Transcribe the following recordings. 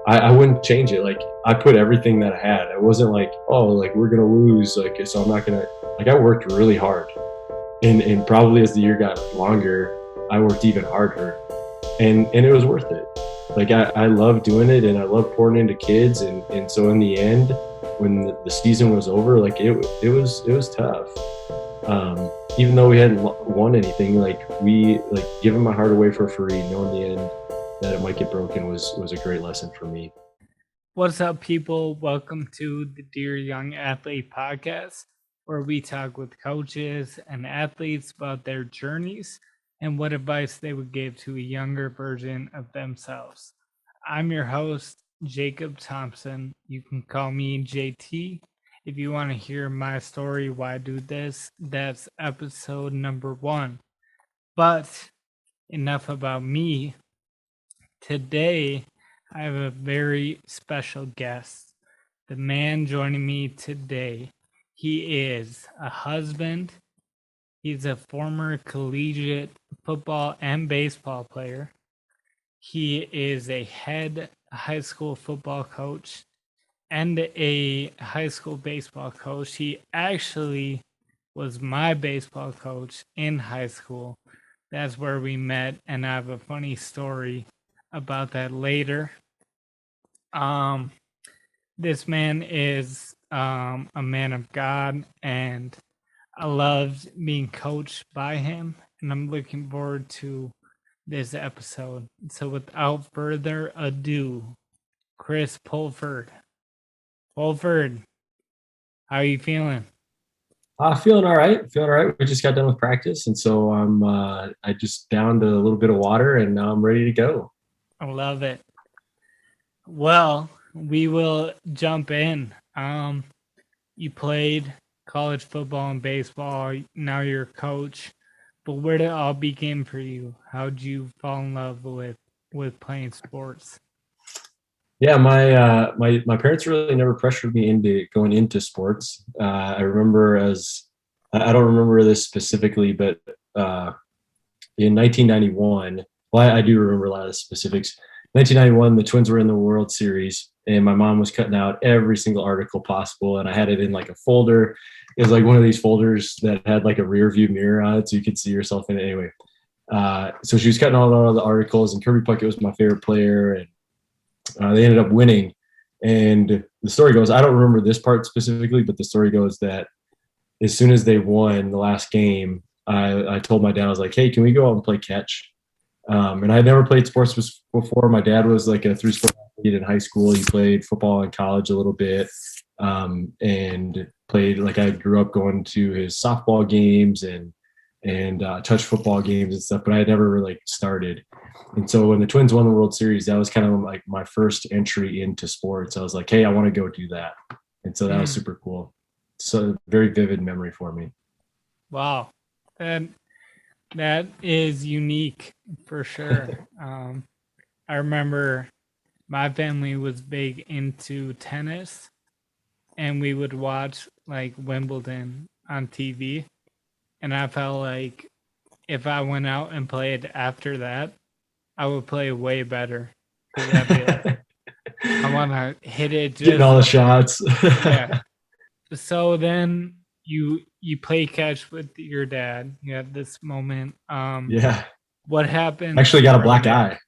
I wouldn't change it. Like, I put everything that I had. It wasn't like, oh, like we're gonna lose, like, so I'm not gonna, like, I worked really hard, and probably as the year got longer, I worked even harder, and it was worth it. Like, I love doing it, and I love pouring into kids, and so in the end, when the season was over, like, it was tough. Even though we hadn't won anything, like, giving my heart away for free, knowing the end that it might get broken was a great lesson for me. What's up, people? Welcome to the Dear Young Athlete podcast, where we talk with coaches and athletes about their journeys and what advice they would give to a younger version of themselves. I'm your host, Jacob Thompson. You can call me JT. If you want to hear my story, why I do this, that's episode number 1. But enough about me. Today, I have a very special guest. The man joining me today, he is a husband. He's a former collegiate football and baseball player. He is a head high school football coach and a high school baseball coach. He actually was my baseball coach in high school. That's where we met, and I have a funny story about that later. Um, this man is a man of God, and I loved being coached by him, and I'm looking forward to this episode. So, without further ado, Kris Pulford. Pulford, how are you feeling? Feeling all right. Feeling all right. We just got done with practice, and so I just downed a little bit of water, and now I'm ready to go. I love it. Well, we will jump in. You played college football and baseball. Now you're a coach. But where did it all begin for you? How did you fall in love with playing sports? Yeah, my parents really never pressured me into going into sports. I remember I don't remember this specifically, but in 1991, well, I do remember a lot of the specifics. 1991, the Twins were in the World Series, and my mom was cutting out every single article possible, and I had it in like a folder. It was like one of these folders that had like a rear view mirror on it, so you could see yourself in it. Anyway, so she was cutting all the articles, and Kirby Puckett was my favorite player, and they ended up winning. And the story goes, I don't remember this part specifically, but the story goes that as soon as they won the last game, I told my dad, I was like, hey, can we go out and play catch? And I had never played sports before. My dad was like a 3-sport athlete in high school. He played football in college a little bit, and played, like, I grew up going to his softball games and touch football games and stuff, but I had never really started. And so when the Twins won the World Series, that was kind of like my first entry into sports. I was like, hey, I want to go do that. And so that was super cool. So very vivid memory for me. Wow. And that is unique for sure. I remember my family was big into tennis, and we would watch like Wimbledon on TV. And I felt like if I went out and played after that, I would play way better. Because I'd be like, I want to hit it just getting all the shots. yeah. So then you play catch with your dad. You had this moment. Yeah. What happened? Actually got a black eye.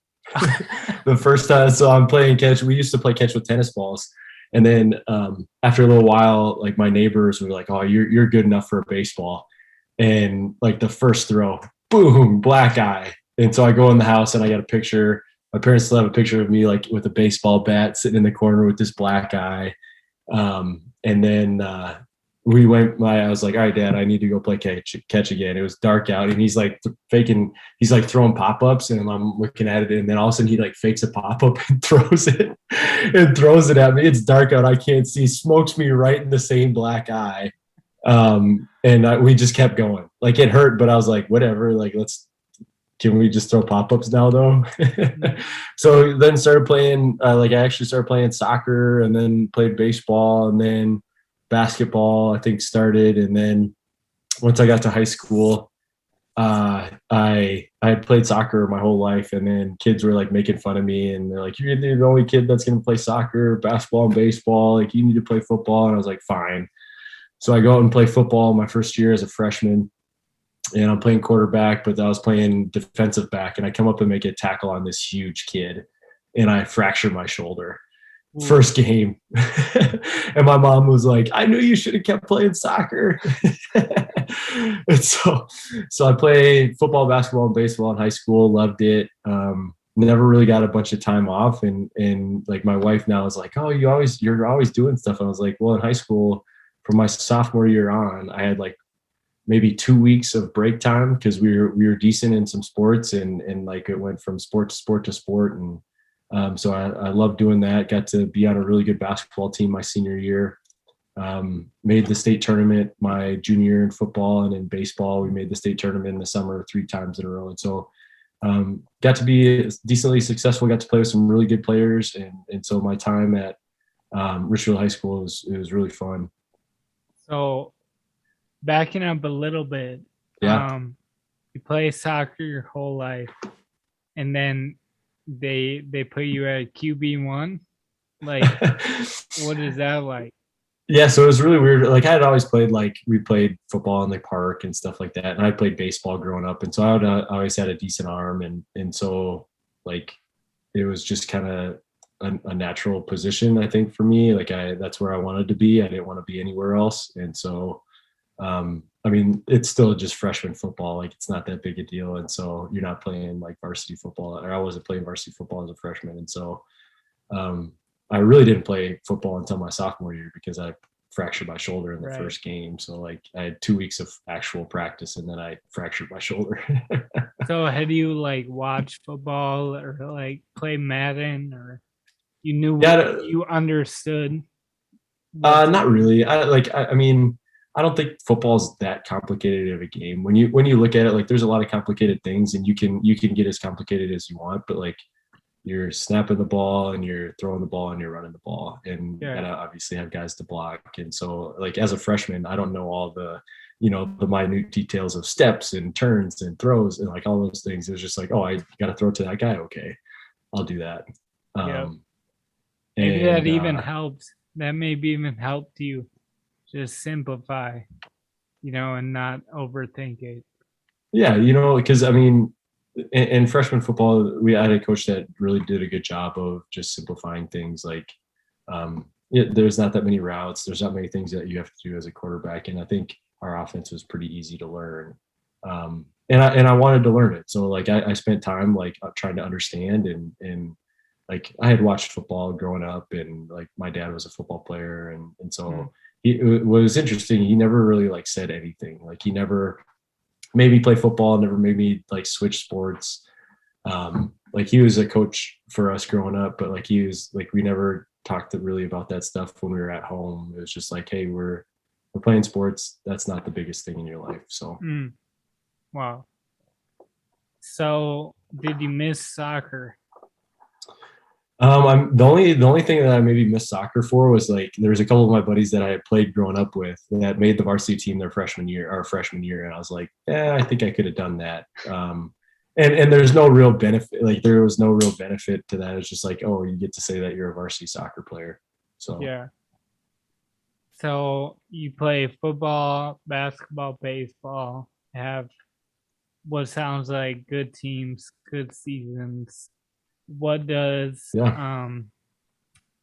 The first time, so I'm playing catch. We used to play catch with tennis balls. And then after a little while, like, my neighbors were like, oh, you're good enough for a baseball. And like the first throw, boom, black eye. And so I go in the house and I got a picture. My parents still have a picture of me like with a baseball bat sitting in the corner with this black eye. And then I was like, all right, Dad, I need to go play catch again. It was dark out, and he's like he's like throwing pop-ups, and I'm looking at it, and then all of a sudden he like fakes a pop-up and throws it at me. It's dark out, I can't see, smokes me right in the same black eye. And we just kept going. Like, it hurt, but I was like, whatever, like, can we just throw pop-ups now though? So then started playing, I actually started playing soccer, and then played baseball, and then basketball, I think, started. And then once I got to high school, I had played soccer my whole life, and then kids were like making fun of me, and they're like, "You're gonna be the only kid that's gonna play soccer, basketball, and baseball. Like, you need to play football." And I was like, "Fine." So I go out and play football my first year as a freshman, and I'm playing quarterback, but I was playing defensive back, and I come up and make a tackle on this huge kid, and I fracture my shoulder. Ooh. First game. And my mom was like, "I knew you should have kept playing soccer." And so I played football, basketball, and baseball in high school, loved it. Never really got a bunch of time off. And like my wife now is like, "Oh, you're always doing stuff." I was like, "Well, in high school, from my sophomore year on, I had like maybe 2 weeks of break time because we were decent in some sports, and like it went from sport to sport to sport. And so I loved doing that. Got to be on a really good basketball team my senior year. Made the state tournament my junior year in football, and in baseball we made the state tournament in the summer 3 times in a row. And so got to be decently successful. Got to play with some really good players, and so my time at Richfield High School was really fun. So backing up a little bit, Yeah. you play soccer your whole life, and then they put you at QB1. Like, what is that like? Yeah, so it was really weird. Like I had always played, like we played football in the park and stuff like that, and I played baseball growing up, and so I always had a decent arm, and so like it was just kind of a natural position, I think, for me. Like that's where I wanted to be. I didn't want to be anywhere else, and so I mean, it's still just freshman football. Like it's not that big a deal, and so you're not playing like varsity football. Or I wasn't playing varsity football as a freshman, and so um, I really didn't play football until my sophomore year because I fractured my shoulder in the Right. first game. So like I had 2 weeks of actual practice, and then I fractured my shoulder. So had you like watched football or like play Madden, or you knew Yeah, you understood what to not do? really. I mean, I don't think football is that complicated of a game. When you look at it, like there's a lot of complicated things, and you can get as complicated as you want, but like you're snapping the ball and you're throwing the ball and you're running the ball, and you Yeah. gotta obviously have guys to block. And so like as a freshman, I don't know all the minute details of steps and turns and throws and like all those things. It was just like, oh, I gotta throw to that guy. Okay, I'll do that. Yeah. Um, Maybe that and even helped. That maybe even helped you just simplify, and not overthink it. Yeah, because I mean, in freshman football, we had a coach that really did a good job of just simplifying things. Like, there's not that many routes. There's not many things that you have to do as a quarterback, and I think our offense was pretty easy to learn. And I wanted to learn it, so like I spent time like trying to understand, and like I had watched football growing up, and like my dad was a football player, and Mm. so it was interesting. He never really like said anything. Like he never made me play football, never made me like switch sports. Like he was a coach for us growing up, but like he was like we never talked really about that stuff when we were at home. It was just like, hey, we're playing sports. That's not the biggest thing in your life. So Mm. Wow. So did you miss soccer? I'm the only thing that I maybe missed soccer for was like there was a couple of my buddies that I had played growing up with that made the varsity team their freshman year, and I was like, yeah, I think I could have done that. And there's no real benefit, like there was no real benefit to that. It's just like, oh, you get to say that you're a varsity soccer player. So Yeah. So you play football, basketball, baseball, have what sounds like good teams, good seasons. What does yeah.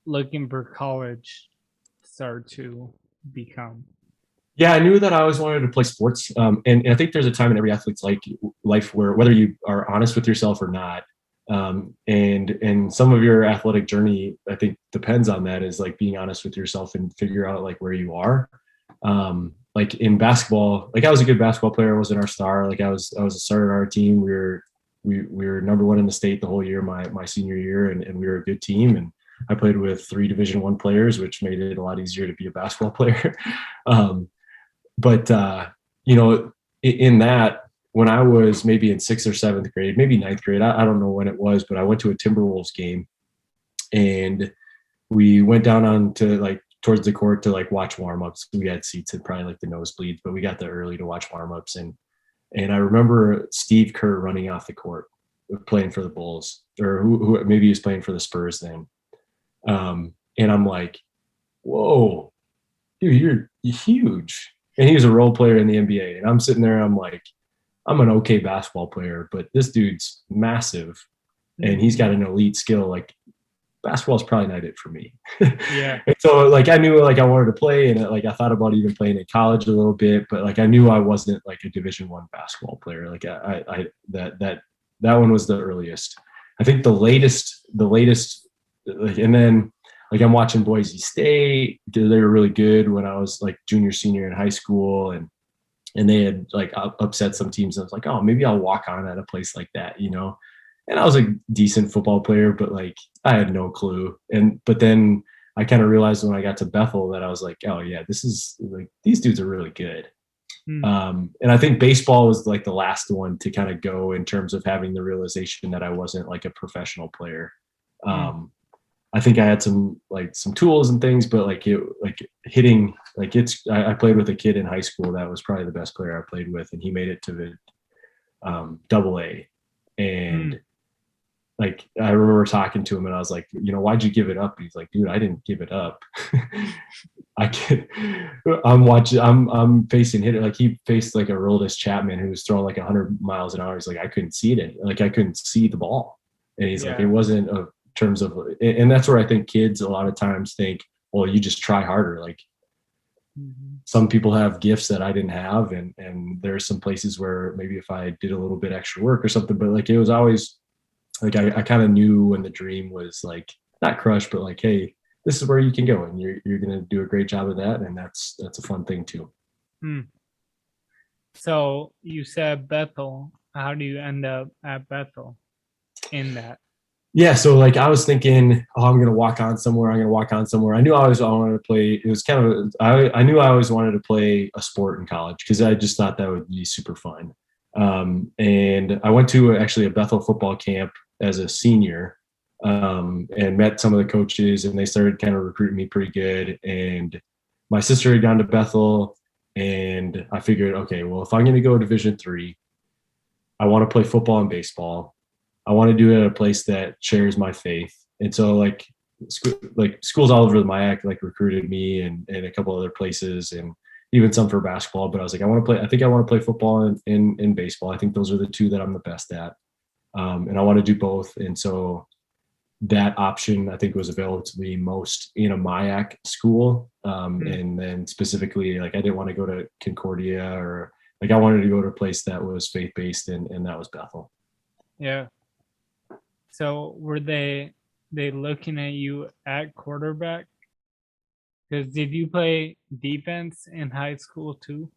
looking for college start to become? Yeah, I knew that I always wanted to play sports, and I think there's a time in every athlete's life where whether you are honest with yourself or not, and some of your athletic journey, I think, depends on that. Is like being honest with yourself and figure out like where you are. Like in basketball, like I was a good basketball player. I wasn't our star. Like I was a starter on our team. We were number one in the state the whole year, my senior year, and we were a good team. And I played with 3 Division I players, which made it a lot easier to be a basketball player. um, but in that, when I was maybe in 6th or 7th grade, maybe ninth grade, I don't know when it was, but I went to a Timberwolves game, and we went down on to like towards the court to like watch warm-ups. We had seats at probably like the nosebleeds, but we got there early to watch warm-ups. And And I remember Steve Kerr running off the court, playing for the Bulls, or who maybe he was playing for the Spurs then. And I'm like, whoa, dude, you're huge. And he was a role player in the NBA. And I'm sitting there, I'm like, I'm an okay basketball player, but this dude's massive and he's got an elite skill. Like, basketball's probably not it for me. Yeah. And so like I knew like I wanted to play, and like I thought about even playing in college a little bit, but like I knew I wasn't like a Division I basketball player. Like I that one was the earliest. I think the latest like, and then like I'm watching Boise State. They were really good when I was like junior, senior in high school, and they had like upset some teams. I was like, oh, maybe I'll walk on at a place like that, you know? And I was a decent football player, but like I had no clue. But then I kind of realized when I got to Bethel that I was like, oh yeah, this is like, these dudes are really good. Mm. And I think baseball was like the last one to kind of go in terms of having the realization that I wasn't like a professional player. Mm. I think I had some tools and things, but like hitting, like I played with a kid in high school that was probably the best player I played with, and he made it to the double A. And Mm. like I remember talking to him and I was like, why'd you give it up? He's like, dude, I didn't give it up. I'm facing hitter. Like he faced like a Aroldis Chapman who was throwing like 100 miles an hour. He's like, I couldn't see it. Like I couldn't see the ball. And he's like, it Yeah. wasn't a terms of, and that's where I think kids a lot of times think, well, you just try harder. Like some people have gifts that I didn't have. And there's some places where maybe if I did a little bit extra work or something, but like, it was always like, I kind of knew when the dream was like not crushed, but like, hey, this is where you can go, and you're going to do a great job of that. And that's a fun thing too. Mm. So you said Bethel. How do you end up at Bethel in that? Yeah. So like I was thinking, oh, I'm going to walk on somewhere. I'm going to walk on somewhere. I wanted to play. It was kind of, I knew I always wanted to play a sport in college because I just thought that would be super fun. And I went to actually a Bethel football camp as a senior, and met some of the coaches, and they started kind of recruiting me pretty good. And my sister had gone to Bethel, and I figured, okay, well, if I'm going to go Division III, I want to play football and baseball. I want to do it at a place that shares my faith. And so like schools all over the MIAC like recruited me, and a couple other places, and even some for basketball. But I was like, I think I want to play football and baseball. I think those are the two that I'm the best at. And I want to do both. And so that option I think was available to me most in a MIAC school. And then specifically, like I didn't want to go to Concordia, or like I wanted to go to a place that was faith-based, and that was Bethel. Yeah. So were they looking at you at quarterback? Because did you play defense in high school too?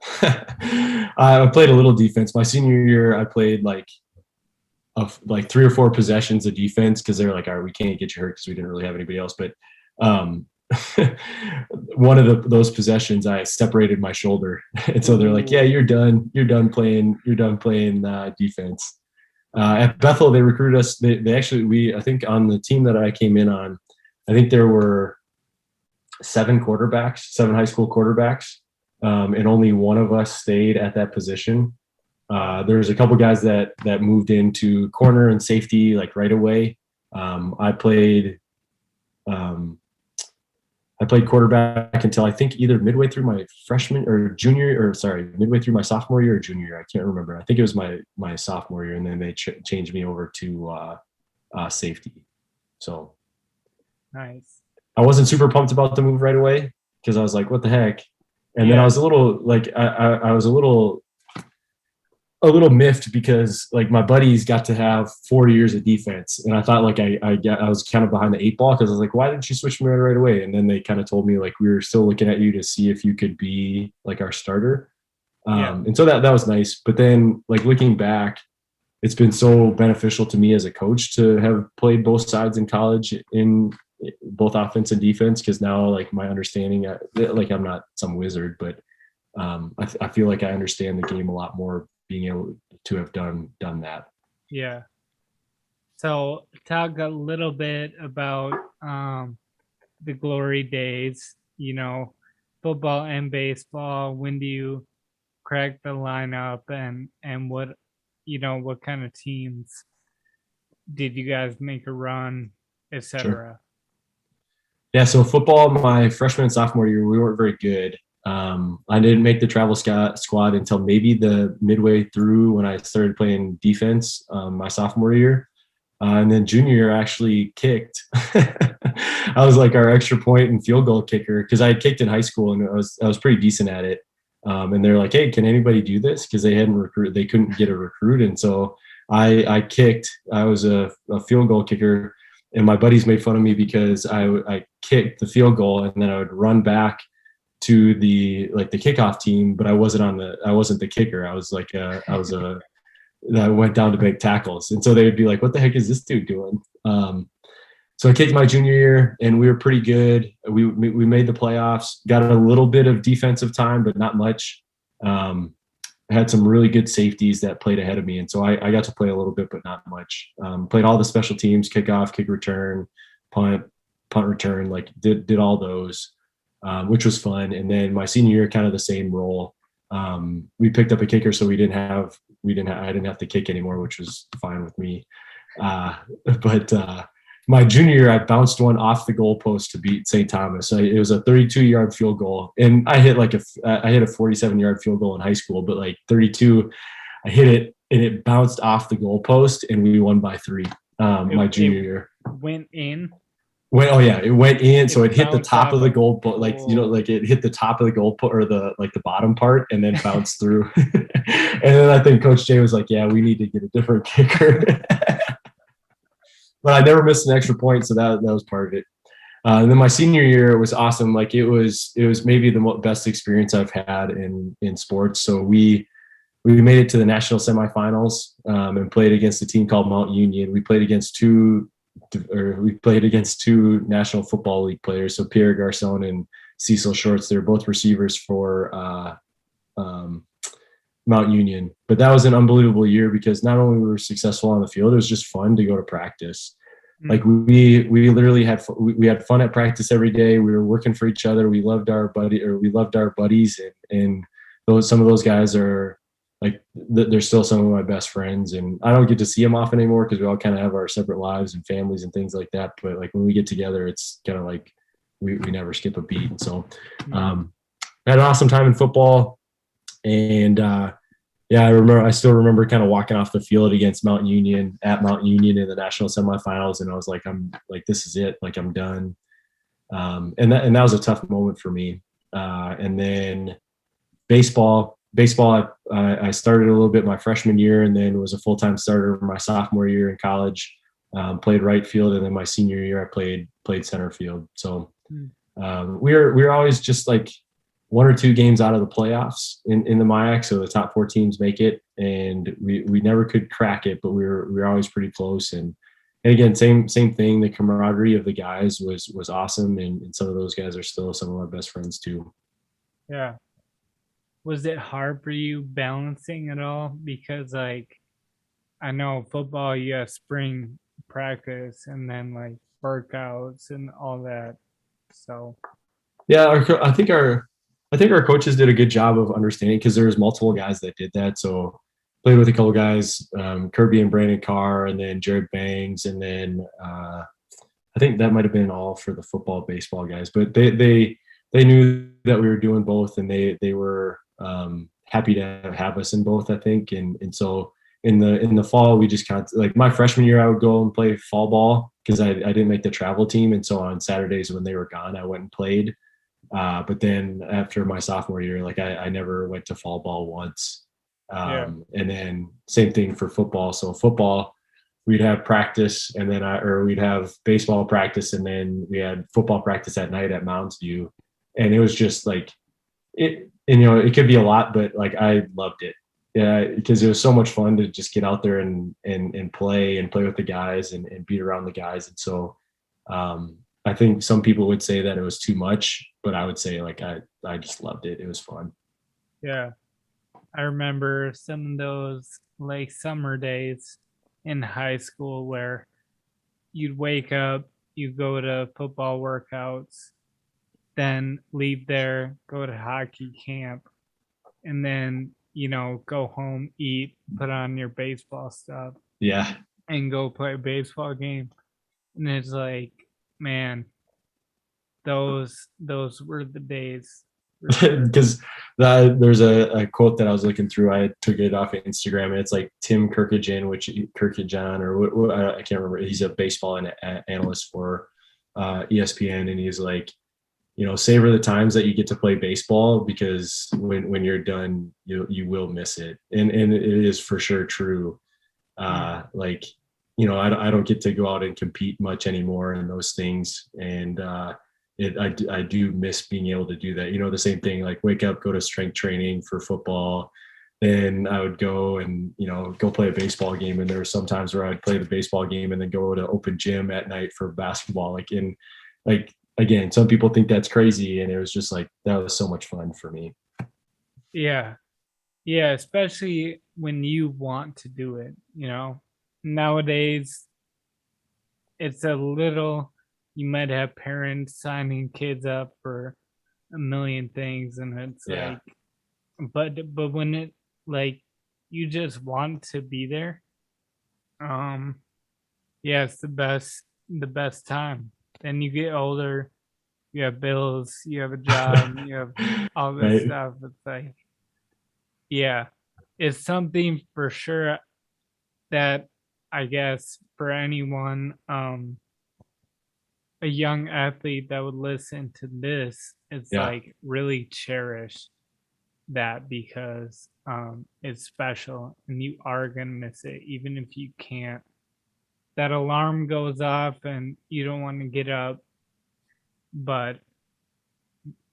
I played a little defense. My senior year, I played like 3 or 4 possessions of defense because they were like, all right, we can't get you hurt because we didn't really have anybody else. But um, one of those possessions, I separated my shoulder, and so they're like, yeah, you're done. You're done playing defense. At Bethel, they recruited us. They actually, I think on the team that I came in on, I think there were 7 high school quarterbacks, and only one of us stayed at that position. There's a couple guys that moved into corner and safety like right away. I played quarterback until I think either midway through my freshman or midway through my sophomore year or junior year. I can't remember. I think it was my sophomore year, and then they changed me over to safety. So Nice. I wasn't super pumped about the move right away because I was like, what the heck? And then I Yeah. was a little like, I was a little miffed because like my buddies got to have 4 years of defense, and I thought like I was kind of behind the 8 ball because I was like, why didn't you switch me right away? And then they kind of told me like, we were still looking at you to see if you could be like our starter. Yeah. And so that was nice. But then like looking back, it's been so beneficial to me as a coach to have played both sides in college in both offense and defense, because now like my understanding, like I'm not some wizard, but I feel like I understand the game a lot more being able to have done that. Yeah. So talk a little bit about the glory days, football and baseball. When do you crack the lineup and what kind of teams did you guys make a run, Sure. etc.? Yeah, so football, my freshman and sophomore year, we weren't very good. I didn't make the travel squad until maybe the midway through when I started playing defense my sophomore year. And then junior year, I actually kicked. I was like our extra point and field goal kicker because I had kicked in high school and I was pretty decent at it. And they're like, "Hey, can anybody do this?" Because they couldn't get a recruit, and so I kicked. I was a field goal kicker, and my buddies made fun of me because I kicked the field goal and then I would run back to the kickoff team, but I wasn't the kicker. I was a that went down to make tackles. And so they would be like, what the heck is this dude doing? So I kicked my junior year and we were pretty good. We made the playoffs, got a little bit of defensive time, but not much. I had some really good safeties that played ahead of me. And so I got to play a little bit, but not much. Played all the special teams, kickoff, kick return, punt return, like did all those, which was fun. And then my senior year, kind of the same role. We picked up a kicker, so I didn't have to kick anymore, which was fine with me. But my junior year, I bounced one off the goalpost to beat St. Thomas. It was a 32-yard field goal, and I hit a 47-yard field goal in high school, but like 32, I hit it and it bounced off the goalpost, and we won by 3. My junior year went in. It went in, so it hit the bounced top of the off. goal, but like it hit the top of the goal or the bottom part, and then bounced through. And then I think Coach Jay was like, "Yeah, we need to get a different kicker." But I never missed an extra point, so that was part of it. And then my senior year was awesome. Like it was maybe the best experience I've had in sports. So we made it to the national semifinals and played against a team called Mount Union. We played against two National Football League players, so Pierre Garcon and Cecil Shorts. They're both receivers for Mount Union. But that was an unbelievable year because not only were we successful on the field, it was just fun to go to practice. Like we literally had fun at practice every day. We were working for each other. We loved our buddies, and some of those guys are like they're still some of my best friends. And I don't get to see them often anymore because we all kind of have our separate lives and families and things like that. But like when we get together, it's kind of like we never skip a beat. And so I had an awesome time in football, and I still remember kind of walking off the field against Mount Union in the national semifinals, and I was like, I'm like, this is it, like I'm done. And that was a tough moment for me. And then baseball, I started a little bit my freshman year, and then was a full-time starter my sophomore year in college. Played right field, and then my senior year I played center field. So we were always just like 1 or 2 games out of the playoffs in the MIAC, so the top 4 teams make it, and we never could crack it, but we were always pretty close. And again, same thing. The camaraderie of the guys was awesome, and some of those guys are still some of my best friends too. Yeah. Was it hard for you balancing it all? Because like I know football, you have spring practice and then like workouts and all that. So Yeah, I think our coaches did a good job of understanding because there was multiple guys that did that. So played with a couple guys, Kirby and Brandon Carr, and then Jared Bangs, and then I think that might have been all for the football, baseball guys. But they knew that we were doing both, and they were happy to have us in both, I think. And so in the fall, we just kind of like my freshman year, I would go and play fall ball because I didn't make the travel team, and so on Saturdays when they were gone, I went and played. But then after my sophomore year, like I never went to fall ball once. And then same thing for football. So football, we'd have practice, and then we'd have baseball practice, and then we had football practice at night at Mounds View, and it was just like it. And it could be a lot, but like I loved it. Yeah, because it was so much fun to just get out there and play with the guys and beat around the guys. And so I think some people would say that it was too much, but I would say like I just loved it. It was fun. yeah, I remember some of those like summer days in high school where you'd wake up, you go to football workouts, then leave there, go to hockey camp, and then go home, eat, put on your baseball stuff, Yeah. and go play a baseball game. And it's like, man, those were the days for sure. Because there's a quote that I was looking through. I took it off of Instagram, and it's like Tim Kirkjian, or what, I can't remember. He's a baseball analyst for ESPN, and he's like, savor the times that you get to play baseball, because when you're done, you will miss it, and it is for sure true. Like, I don't get to go out and compete much anymore in those things, and I do miss being able to do that. The same thing, like wake up, go to strength training for football, then I would go and go play a baseball game, and there were some times where I'd play the baseball game and then go to open gym at night for basketball. Like again, some people think that's crazy, and it was just like, that was so much fun for me. Yeah. Yeah, especially when you want to do it, Nowadays, it's a little, you might have parents signing kids up for a million things, and it's Yeah. like, but when it, like, you just want to be there, um, yeah, it's the best time. Then you get older, you have bills, you have a job, you have all this Right. stuff. It's like, yeah, it's something for sure that I guess for anyone, a young athlete that would listen to this, it's Yeah. like really cherish that, because it's special and you are gonna miss it even if you can't. That alarm goes off and you don't want to get up, but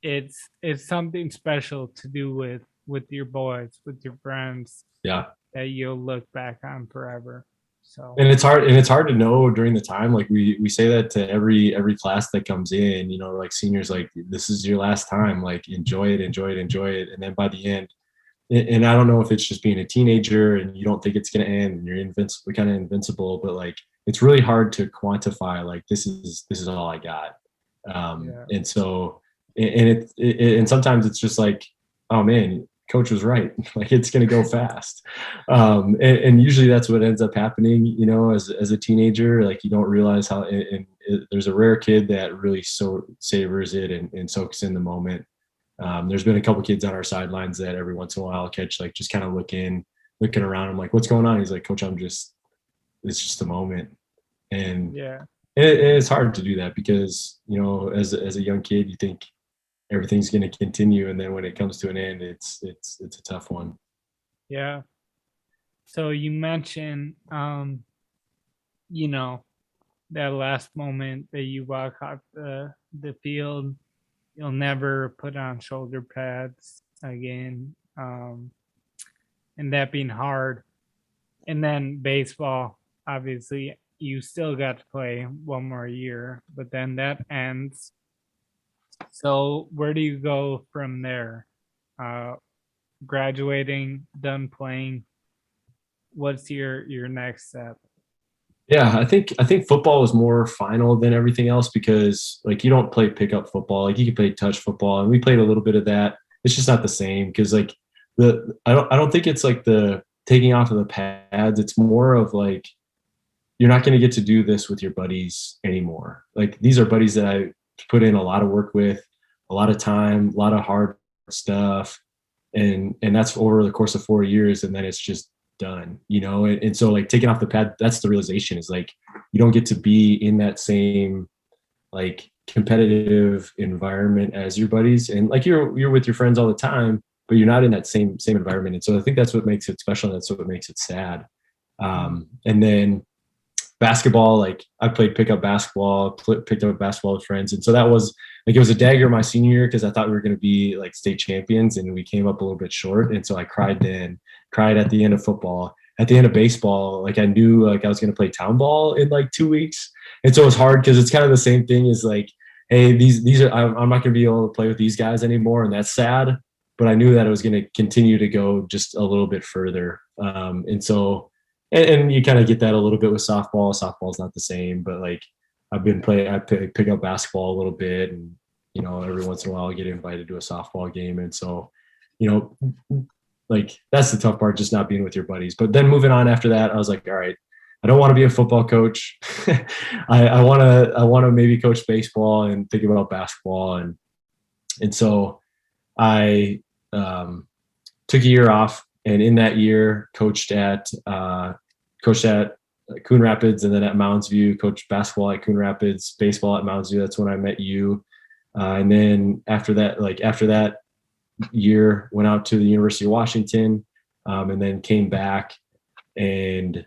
it's something special to do with your boys, with your friends, Yeah. that you'll look back on forever. So And it's hard to know during the time. Like, we say that to every class that comes in, like seniors, like, this is your last time, like, enjoy it, enjoy it, enjoy it. And then by the end, and I don't know if it's just being a teenager and you don't think it's going to end and you're invincible, kind of invincible, but like, it's really hard to quantify, like, this is all I got. yeah, And so, and sometimes it's just like, oh man, coach was right. Like, it's going to go fast. And usually that's what ends up happening, as a teenager. Like, you don't realize how, there's a rare kid that really so savors it and soaks in the moment. There's been a couple kids on our sidelines that every once in a while I'll catch, like, just kind of looking around. I'm like, what's going on? He's like, coach, it's just a moment. And yeah, it's hard to do that because, as a young kid, you think everything's going to continue. And then when it comes to an end, it's a tough one. yeah. So you mentioned, you know, that last moment that you walk off the field, you'll never put on shoulder pads again, and that being hard. And then baseball, obviously, you still got to play one more year, but then that ends. So where do you go from there? Uh, Graduating, done playing. What's your next step? Yeah, I think football is more final than everything else, because, like, you don't play pickup football. Like, you can play touch football, and we played a little bit of that. It's just not the same, because, like, I don't think it's like the taking off of the pads. It's more of like, you're not going to get to do this with your buddies anymore. Like, these are buddies that I put in a lot of work with, a lot of time, a lot of hard stuff, and that's over the course of 4 years, and then it's just done. And so, like, taking off the pad, that's the realization, is like, you don't get to be in that same, like, competitive environment as your buddies, and like, you're with your friends all the time, but you're not in that same environment. And so I think that's what makes it special, and that's what makes it sad. Mm, And then basketball, like, I played pickup basketball, picked up basketball with friends, and so that was like, it was a dagger my senior year, because I thought we were going to be like state champions, and we came up a little bit short, and so I cried then, cried at the end of football, at the end of baseball. Like, I knew, like, I was going to play town ball in like 2 weeks, and so it was hard, because it's kind of the same thing as like, hey, these are, I'm not going to be able to play with these guys anymore, and that's sad. But I knew that it was going to continue to go just a little bit further, and so, and you kind of get that a little bit with softball. Softball's not the same, but like, I pick up basketball a little bit, and every once in a while I get invited to a softball game, and so, you know, like that's the tough part, just not being with your buddies. But then moving on after that, I was like, all right, I don't want to be a football coach. I want to maybe coach baseball and think about basketball, and so I took a year off, and in that year coached at Coon Rapids, and then at Mounds View, coached basketball at Coon Rapids, baseball at Mounds View. That's when I met you. And then after that year, went out to the University of Washington, and then came back and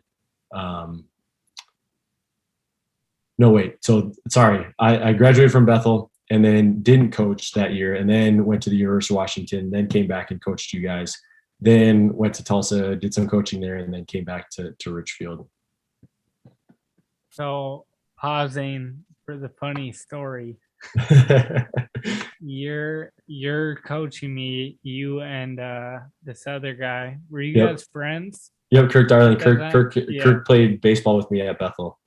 no, wait. So sorry, I graduated from Bethel and then didn't coach that year, and then went to the University of Washington, then came back and coached you guys. Then went to Tulsa, did some coaching there, and then came back to Richfield. So pausing for the funny story. You're coaching me, you and this other guy. Were you Yep. guys friends? Yep, Kirk Darling. That Kirk time? Yeah. Kirk played baseball with me at Bethel.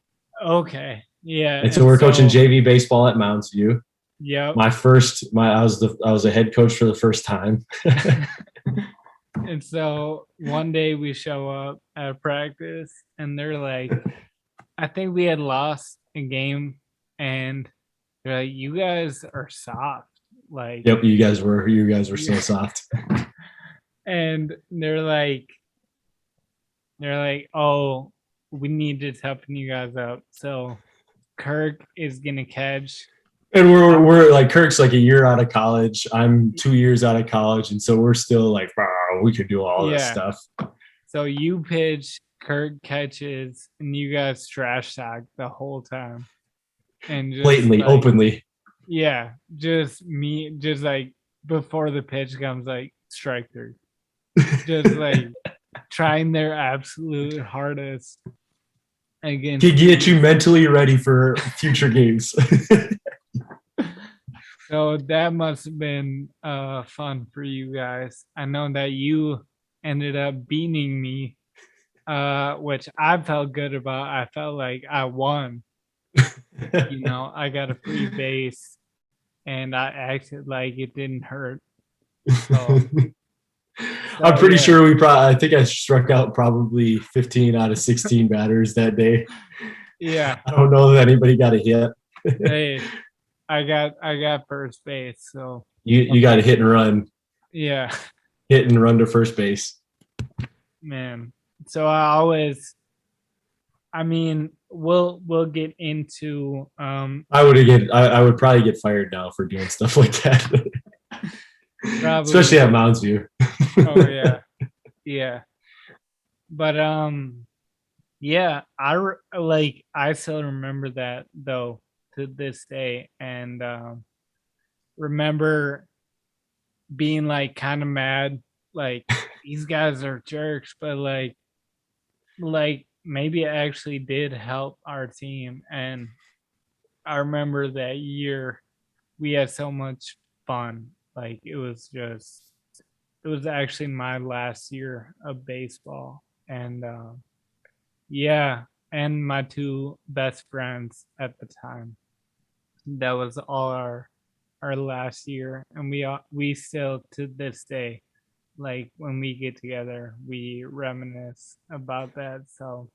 Okay. Yeah. And so we're coaching JV baseball at Mounds View. Yep. I was a head coach for the first time. And so one day we show up at practice and they're like, I think we had lost a game, and they're like, you guys are soft. Like, Yep, you guys were so soft. And they're like, oh, we need to toughen you guys up. So Kirk is gonna catch. And we're like, Kirk's like a year out of college. I'm 2 years out of college, and so we're still like, oh, we could do all this stuff. So you pitch, Kirk catches, and you guys trash talk the whole time. And just blatantly, like, openly. Yeah, just like before the pitch comes, like strike through. Just like trying their absolute hardest against to get you mentally ready for future games. So that must have been fun for you guys. I know that you ended up beating me, which I felt good about. I felt like I won. I got a free base, and I acted like it didn't hurt. So I'm pretty sure I think I struck out probably 15 out of 16 batters that day. Yeah. I don't know that anybody got a hit. Hey, I got first base, so you got a hit and run. Yeah. Hit and run to first base. Man. So we'll get into I would probably get fired now for doing stuff like that. Probably. Especially at Mounds View. Oh yeah. Yeah. But yeah, I still remember that though to this day, and remember being like kind of mad, like these guys are jerks, but like maybe it actually did help our team. And I remember that year we had so much fun. Like it was actually my last year of baseball, and yeah, and my two best friends at the time. That was all our last year, and we still to this day, like when we get together, we reminisce about that. So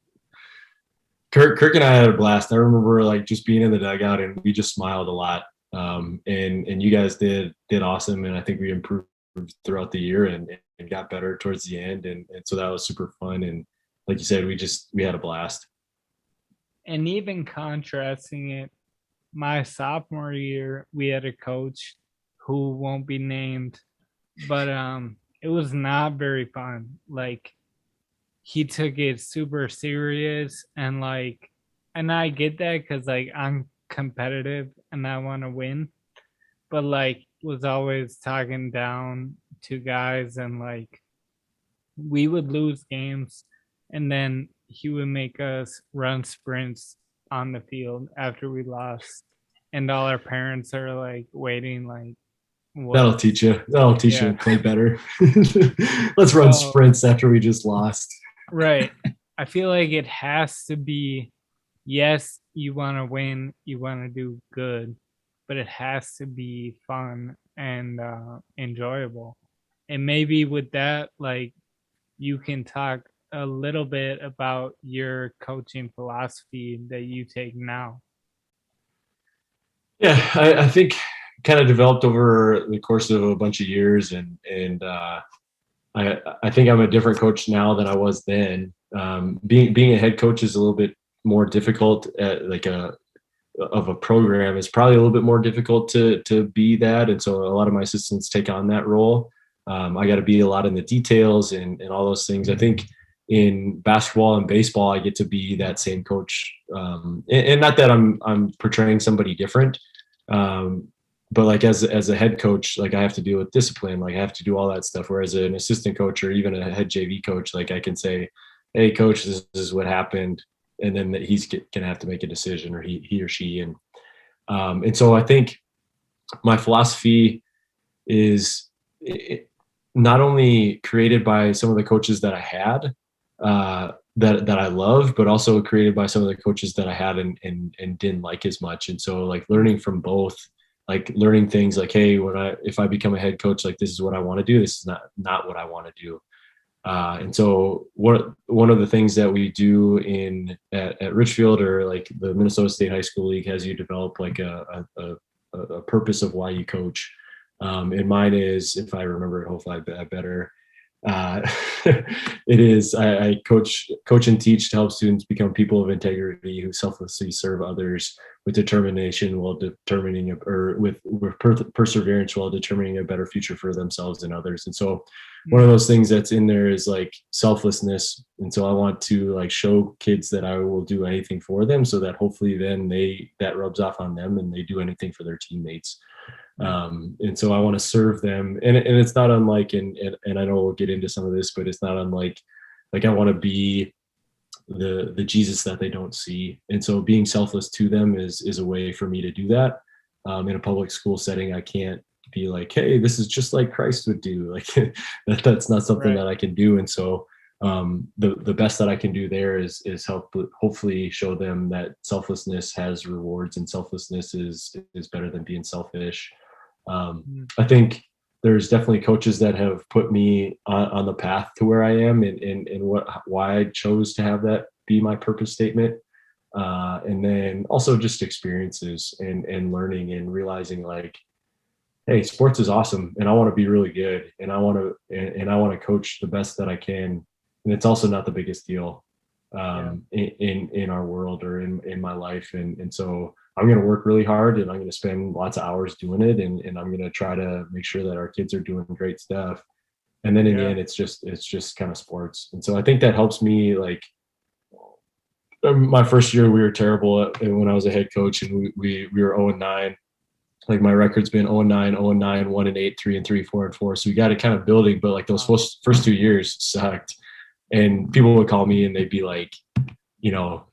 Kirk and I had a blast. I remember like just being in the dugout, and we just smiled a lot. And you guys did awesome, and I think we improved throughout the year and got better towards the end, and so that was super fun. And like you said, we had a blast. And even contrasting it, my sophomore year, we had a coach who won't be named, but it was not very fun. Like he took it super serious, and I get that because like I'm competitive and I want to win, but like was always talking down to guys, and like we would lose games, and then he would make us run sprints on the field after we lost, and all our parents are like waiting, like, what? That'll teach you to play better. Let's run sprints after we just lost. Right. I feel like it has to be, yes, you want to win, you want to do good, but it has to be fun and enjoyable. And maybe with that, like, you can talk a little bit about your coaching philosophy that you take now. Yeah, I think kind of developed over the course of a bunch of years, and I think I'm a different coach now than I was then. Being a head coach is a little bit more difficult at like a program. Is probably a little bit more difficult to be that, and so a lot of my assistants take on that role. I got to be a lot in the details and all those things. I think in basketball and baseball, I get to be that same coach, and not that I'm portraying somebody different, um, but like as a head coach, like I have to deal with discipline, like I have to do all that stuff. Whereas an assistant coach or even a head JV coach, like I can say, "Hey, coach, this is what happened," and then he's gonna have to make a decision, or he or she, and so I think my philosophy is not only created by some of the coaches that I had, that I love, but also created by some of the coaches that I had and didn't like as much. And so like learning from both, like learning things like, hey, if I become a head coach, like this is what I want to do. This is not what I want to do. And so one of the things that we do at Richfield, or like the Minnesota State High School League, has you develop like a purpose of why you coach. And mine is, if I remember it, hopefully I better. Uh, it is I coach and teach to help students become people of integrity who selflessly serve others with determination while determining or with perseverance while determining a better future for themselves and others. And so one of those things that's in there is like selflessness. And so I want to like show kids that I will do anything for them, so that hopefully then that rubs off on them and they do anything for their teammates. And so I want to serve them, and it's not unlike, and I know we'll get into some of this, but it's not unlike, like I want to be the Jesus that they don't see, and so being selfless to them is a way for me to do that. In a public school setting, I can't be like, hey, this is just like Christ would do, like that's not something Right. that I can do, and so the best that I can do there is hopefully show them that selflessness has rewards, and selflessness is better than being selfish. I think there's definitely coaches that have put me on the path to where I am, and why I chose to have that be my purpose statement. And then also just experiences and learning and realizing like, hey, sports is awesome, and I want to be really good, and I want to coach the best that I can, and it's also not the biggest deal Yeah. in our world or in my life, and so I'm going to work really hard, and I'm going to spend lots of hours doing it, and I'm going to try to make sure that our kids are doing great stuff, and then in the Yeah. end, it's just kind of sports. And so I think that helps me. Like my first year, we were terrible when I was a head coach, and we were 0-9. Like my record's been 0-9, 0-9, 1-8, 3-3, 4-4. So we got it kind of building, but like those first 2 years sucked. And people would call me and they'd be like,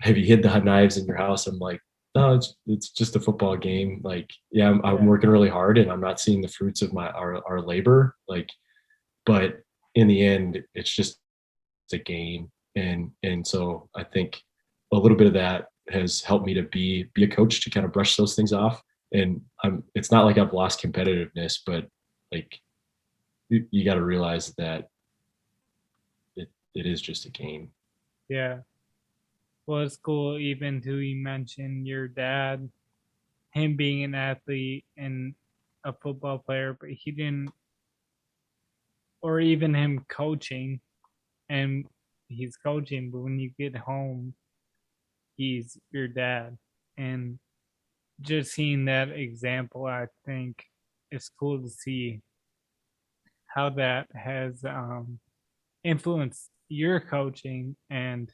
have you hid the knives in your house? I'm like, no, it's just a football game. Like, yeah, I'm working really hard, and I'm not seeing the fruits of our labor. Like, but in the end, it's just a game. And so I think a little bit of that has helped me to be a coach, to kind of brush those things off. And it's not like I've lost competitiveness, but like you got to realize that it is just a game. Yeah. Well, it's cool even to you mention your dad, him being an athlete and a football player, but he didn't, or even him coaching, and he's coaching, but when you get home, he's your dad. And just seeing that example, I think it's cool to see how that has influenced your coaching. And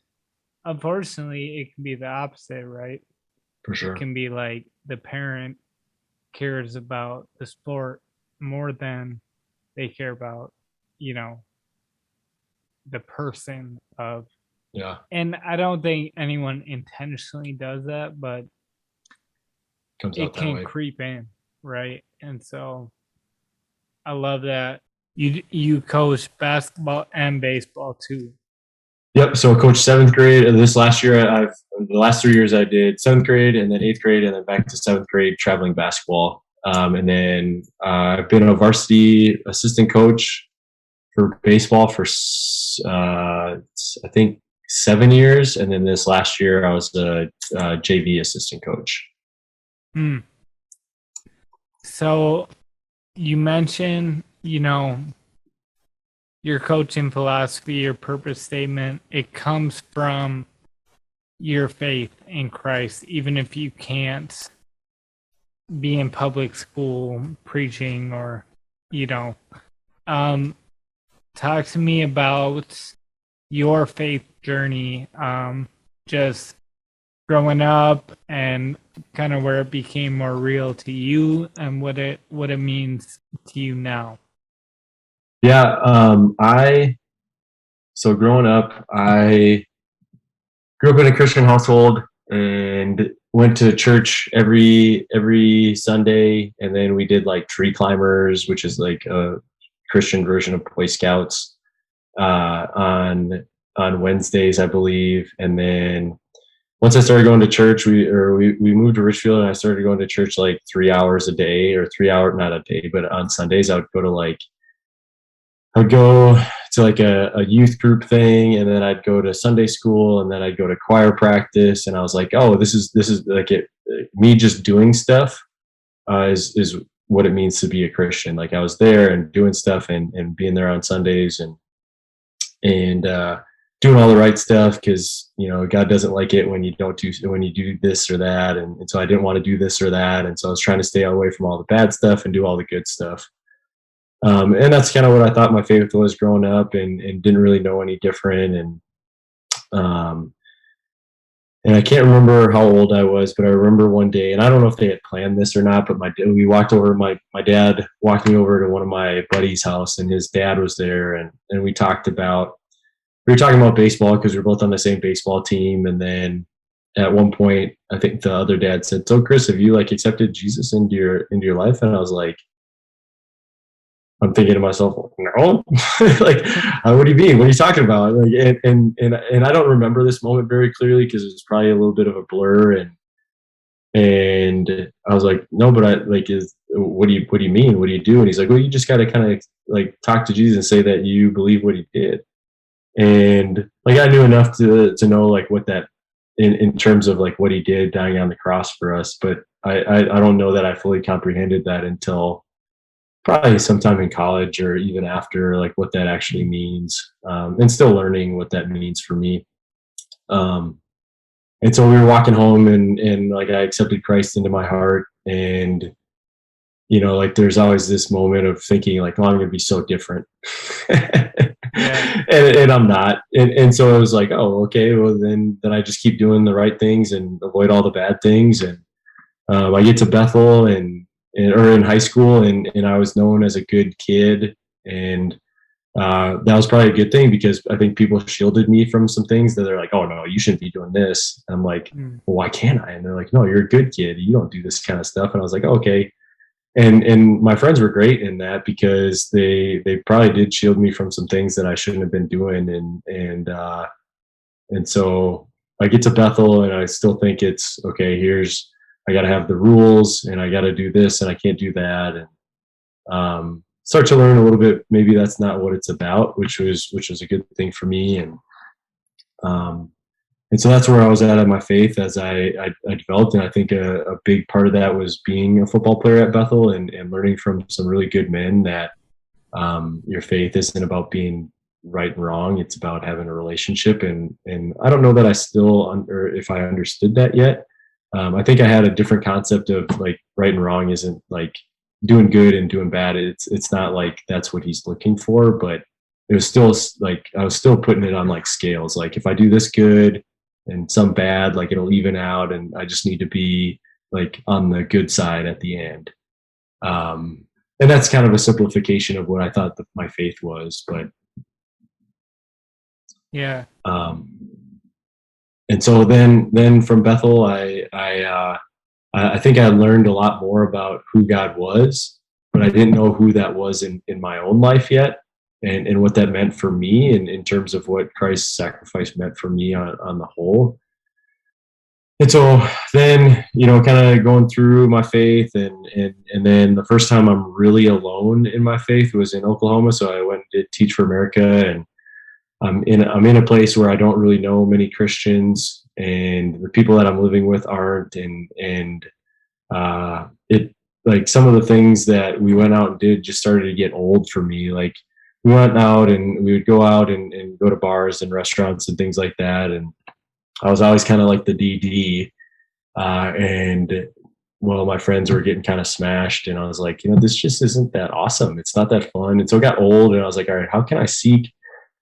unfortunately, it can be the opposite, right? For It sure. can be like the parent cares about the sport more than they care about, you know, the person of. Yeah. And I don't think anyone intentionally does that, but Comes it out that can way. creep in, right? And so I love that you coach basketball and baseball too. Yep. So I coached seventh grade. And this last year, the last 3 years I did seventh grade, and then eighth grade, and then back to seventh grade traveling basketball. And then I've been a varsity assistant coach for baseball for I think 7 years, and then this last year I was the JV assistant coach. Hmm. So you mentioned, your coaching philosophy, your purpose statement, it comes from your faith in Christ, even if you can't be in public school preaching or, you know, um, talk to me about your faith journey, just growing up and kind of where it became more real to you and what it means to you now. Yeah, so growing up, I grew up in a Christian household and went to church every Sunday, and then we did like tree climbers, which is like a Christian version of Boy Scouts, on Wednesdays, I believe. And then once I started going to church, we moved to Richfield, and I started going to church like 3 hours a day, or 3 hour, not a day, but on Sundays I would go to like a youth group thing, and then I'd go to Sunday school, and then I'd go to choir practice. And I was like, oh, this is like me just doing stuff is what it means to be a Christian. Like I was there and doing stuff and being there on Sundays and doing all the right stuff, because God doesn't like it when you do this or that, and so I didn't want to do this or that, and so I was trying to stay away from all the bad stuff and do all the good stuff. And that's kind of what I thought my faith was growing up, and didn't really know any different. Um, and I can't remember how old I was, but I remember one day, and I don't know if they had planned this or not, but my dad walked me over to one of my buddy's house, and his dad was there, and we were talking about baseball, because we were both on the same baseball team. And then at one point, I think the other dad said, "So Chris, have you like accepted Jesus into your life?" And I was like, I'm thinking to myself, no, like, what do you mean? What are you talking about? Like, and I don't remember this moment very clearly, because it was probably a little bit of a blur. And I was like, no, but what do you mean? What do you do? And he's like, well, you just got to kind of like talk to Jesus and say that you believe what he did. And like, I knew enough to know like what that, in terms of like what he did, dying on the cross for us. But I don't know that I fully comprehended that until probably sometime in college, or even after, like what that actually means, and still learning what that means for me. And so we were walking home, and like I accepted Christ into my heart, and like there's always this moment of thinking like, oh, I'm going to be so different. and I'm not. And so it was like, oh, okay, well then I just keep doing the right things and avoid all the bad things. And I get to Bethel, or in high school, and I was known as a good kid, and that was probably a good thing, because I think people shielded me from some things that they're like, oh no, you shouldn't be doing this. And I'm like, well, why can't I? And they're like, no, you're a good kid, you don't do this kind of stuff. And I was like, okay. And my friends were great in that, because they probably did shield me from some things that I shouldn't have been doing. And so I get to Bethel, and I still think it's okay. I got to have the rules, and I got to do this, and I can't do that. And start to learn a little bit, maybe that's not what it's about, which was a good thing for me. And so that's where I was at my faith as I developed. And I think a big part of that was being a football player at Bethel, and learning from some really good men that your faith isn't about being right and wrong. It's about having a relationship. And I don't know that I still, or if I understood that yet. I think I had a different concept of like right and wrong isn't like doing good and doing bad. It's not like that's what he's looking for, but it was still like I was still putting it on like scales. Like if I do this good and some bad, like it'll even out, and I just need to be like on the good side at the end. And that's kind of a simplification of what I thought my faith was, but yeah. And so then from Bethel, I think I learned a lot more about who God was, but I didn't know who that was in my own life yet, and what that meant for me, in terms of what Christ's sacrifice meant for me on the whole. And so then, kind of going through my faith, and then the first time I'm really alone in my faith was in Oklahoma. So I went and did Teach for America, and I'm in a place where I don't really know many Christians, and the people that I'm living with aren't, and it like some of the things that we went out and did just started to get old for me. Like we went out and we would go out and go to bars and restaurants and things like that, and I was always kind of like the DD, and well, my friends were getting kind of smashed, and I was like, this just isn't that awesome. It's not that fun. And so it got old, and I was like, all right, how can I seek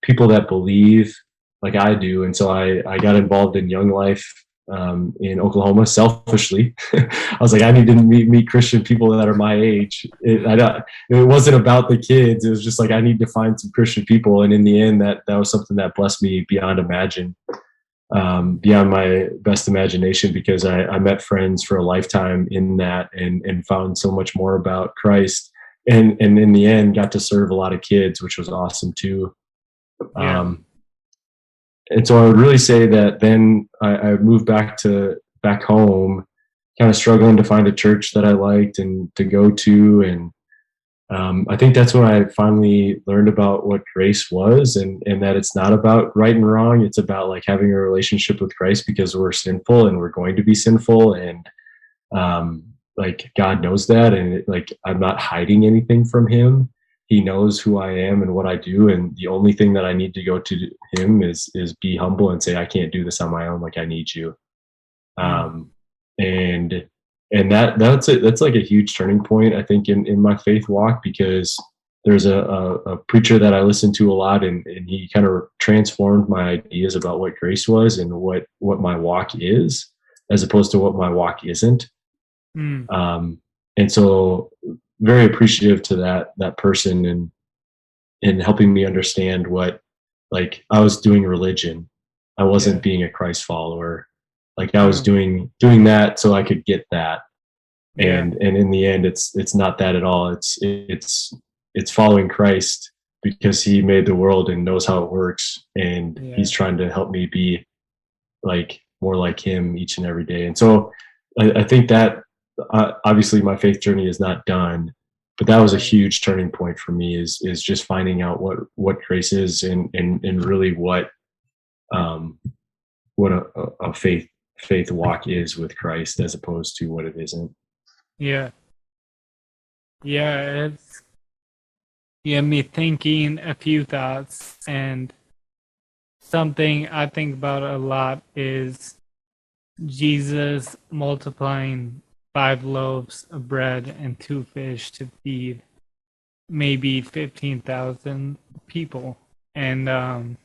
people that believe like I do? And so I got involved in Young Life in Oklahoma selfishly. I was like, I need to meet Christian people that are my age. It wasn't about the kids. It was just like, I need to find some Christian people. And in the end, that was something that blessed me beyond my best imagination, because I met friends for a lifetime in that, and found so much more about Christ, and in the end got to serve a lot of kids, which was awesome too. Yeah. And so I would really say that then I moved back home, kind of struggling to find a church that I liked and to go to. And I think that's when I finally learned about what grace was, and that it's not about right and wrong. It's about like having a relationship with Christ, because we're sinful and we're going to be sinful. And like God knows that. And like, I'm not hiding anything from him. He knows who I am and what I do. And the only thing that I need to go to him is be humble and say, I can't do this on my own. Like, I need you. Mm. Um, and that's like a huge turning point, I think, in my faith walk, because there's a preacher that I listened to a lot, and he kind of transformed my ideas about what grace was and what my walk is, as opposed to what my walk isn't. Mm. And so very appreciative to that person, and helping me understand what, like, I was doing religion. I wasn't Yeah. being a Christ follower. Like, I was Mm. doing that so I could get that. Yeah. And in the end, it's not that at all. It's following Christ, because he made the world and knows how it works, and Yeah. he's trying to help me be like more like him each and every day. And so I think that obviously my faith journey is not done, but that was a Right. huge turning point for me, is just finding out what grace is, and really um, what a faith walk is with Christ, as opposed to what it isn't. Yeah. Yeah. It's me thinking a few thoughts, and something I think about a lot is Jesus multiplying 5 loaves of bread and 2 fish to feed maybe 15,000 people. And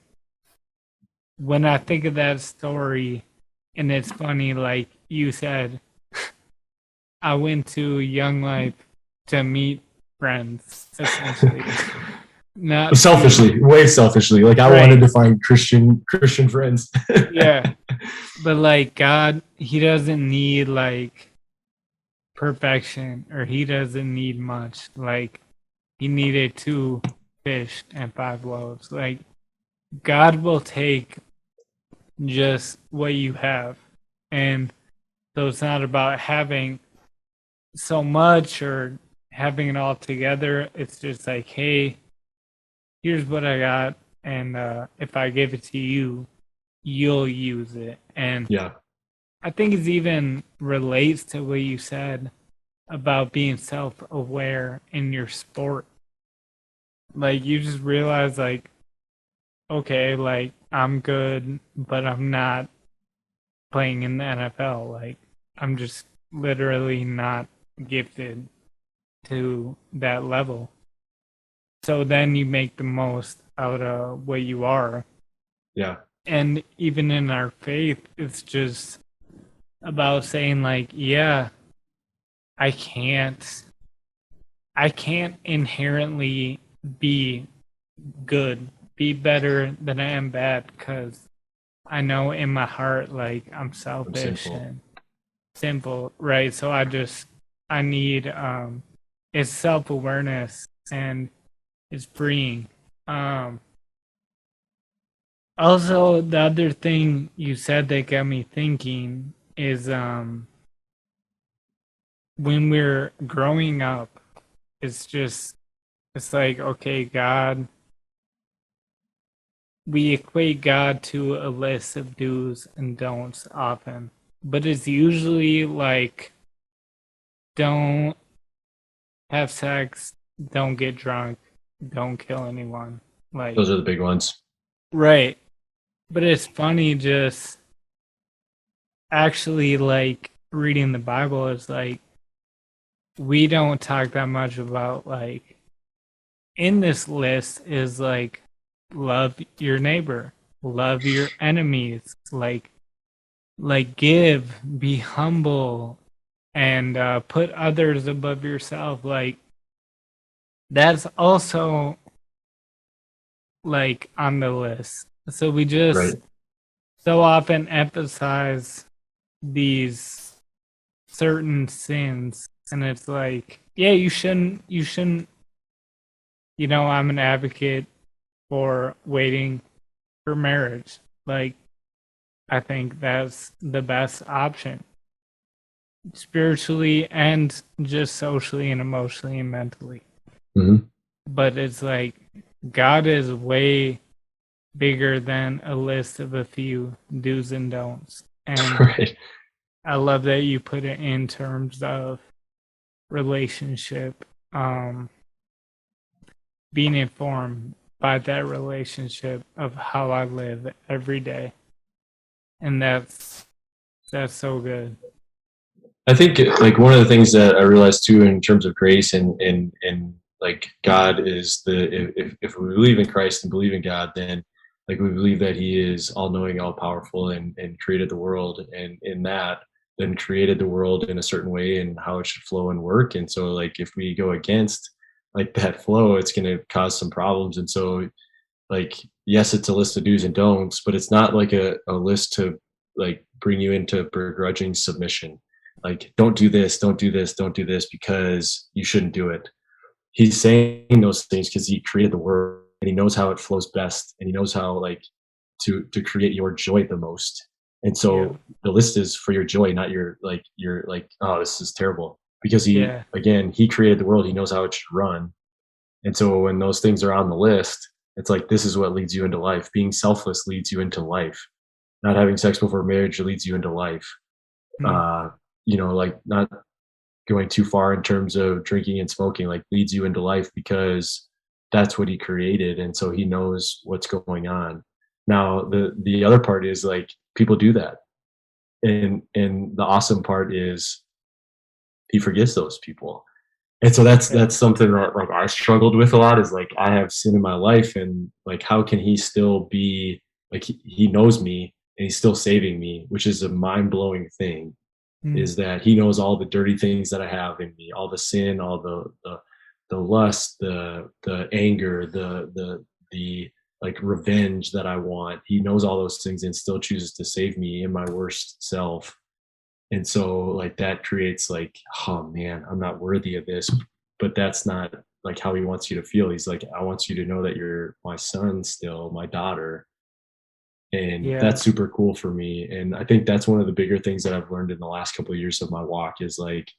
when I think of that story, and it's funny, like you said, I went to Young Life to meet friends, essentially. Not to, Selfishly, way selfishly, like I wanted right. to find Christian friends. Yeah. But like God, he doesn't need like perfection, or he doesn't need much. Like he needed 2 fish and 5 loaves. Like God will take just what you have. And so it's not about having so much or having it all together. It's just like, hey, here's what I got. And if I give it to you, you'll use it. And Yeah, I think it even relates to what you said about being self-aware in your sport. Like you just realize, like, okay, like I'm good, but I'm not playing in the NFL. Like I'm just literally not gifted to that level. So then you make the most out of what you are. yeah, And even in our faith, it's just about saying like, yeah, I can't I can't inherently be good, be better than I am bad, because I know in my heart, like, I'm I'm selfish sinful. and simple, right? So I need, it's self awareness, and it's freeing. Um, Also, the other thing you said that got me thinking is when we're growing up, it's like, okay, God, we equate God to a list of do's and don'ts often, but it's usually like, don't have sex, don't get drunk, don't kill anyone. Like, Those are the big ones. right. But it's funny just actually like reading the Bible is like, we don't talk that much about like, in this list is like, love your neighbor, love your enemies, like give, be humble, and put others above yourself. Like, that's also like on the list. So we Right. just so often emphasize these certain sins, and it's like, yeah, you shouldn't, I'm an advocate for waiting for marriage. Like, I think that's the best option spiritually and just socially and emotionally and mentally. Hmm. But it's like, God is way bigger than a list of a few do's and don'ts. And Right. I love that you put it in terms of relationship, um, being informed by that relationship of how I live every day. And that's so good. I think like one of the things that I realized too in terms of grace and like God is if we believe in Christ and believe in God, then like we believe that He is all knowing, all powerful, and created the world, and in that then created the world in a certain way and how it should flow and work. And so like if we go against like that flow, it's going to cause some problems. And so like yes, it's a list of do's and don'ts, but it's not like a list to like bring you into begrudging submission. Like don't do this, don't do this, don't do this because you shouldn't do it. He's saying those things because he created the world and he knows how it flows best, and he knows how like to create your joy the most. And Yeah. so the list is for your joy, not your like, oh, this is terrible, because he, Yeah. again, he created the world, he knows how it should run. And so when those things are on the list, it's like this is what leads you into life. Being selfless leads you into life. Not having sex before marriage leads you into life. Hmm. Uh, like not going too far in terms of drinking and smoking like leads you into life because that's what he created, and so he knows what's going on. Now the other part is like people do that, and the awesome part is he forgives those people. And so Yeah. that's something that like I struggled with a lot, is like I have sin in my life, and like how can he still be like he knows me and he's still saving me, which is a mind-blowing thing, Hmm. is that he knows all the dirty things that I have in me, all the sin, all the lust, the anger, the like revenge that I want. He knows all those things and still chooses to save me in my worst self. And so like that creates like, oh man, I'm not worthy of this. But that's not like how he wants you to feel. He's like, I want you to know that you're my son still, my daughter. And Yeah. that's super cool for me. And I think that's one of the bigger things that I've learned in the last couple of years of my walk is like,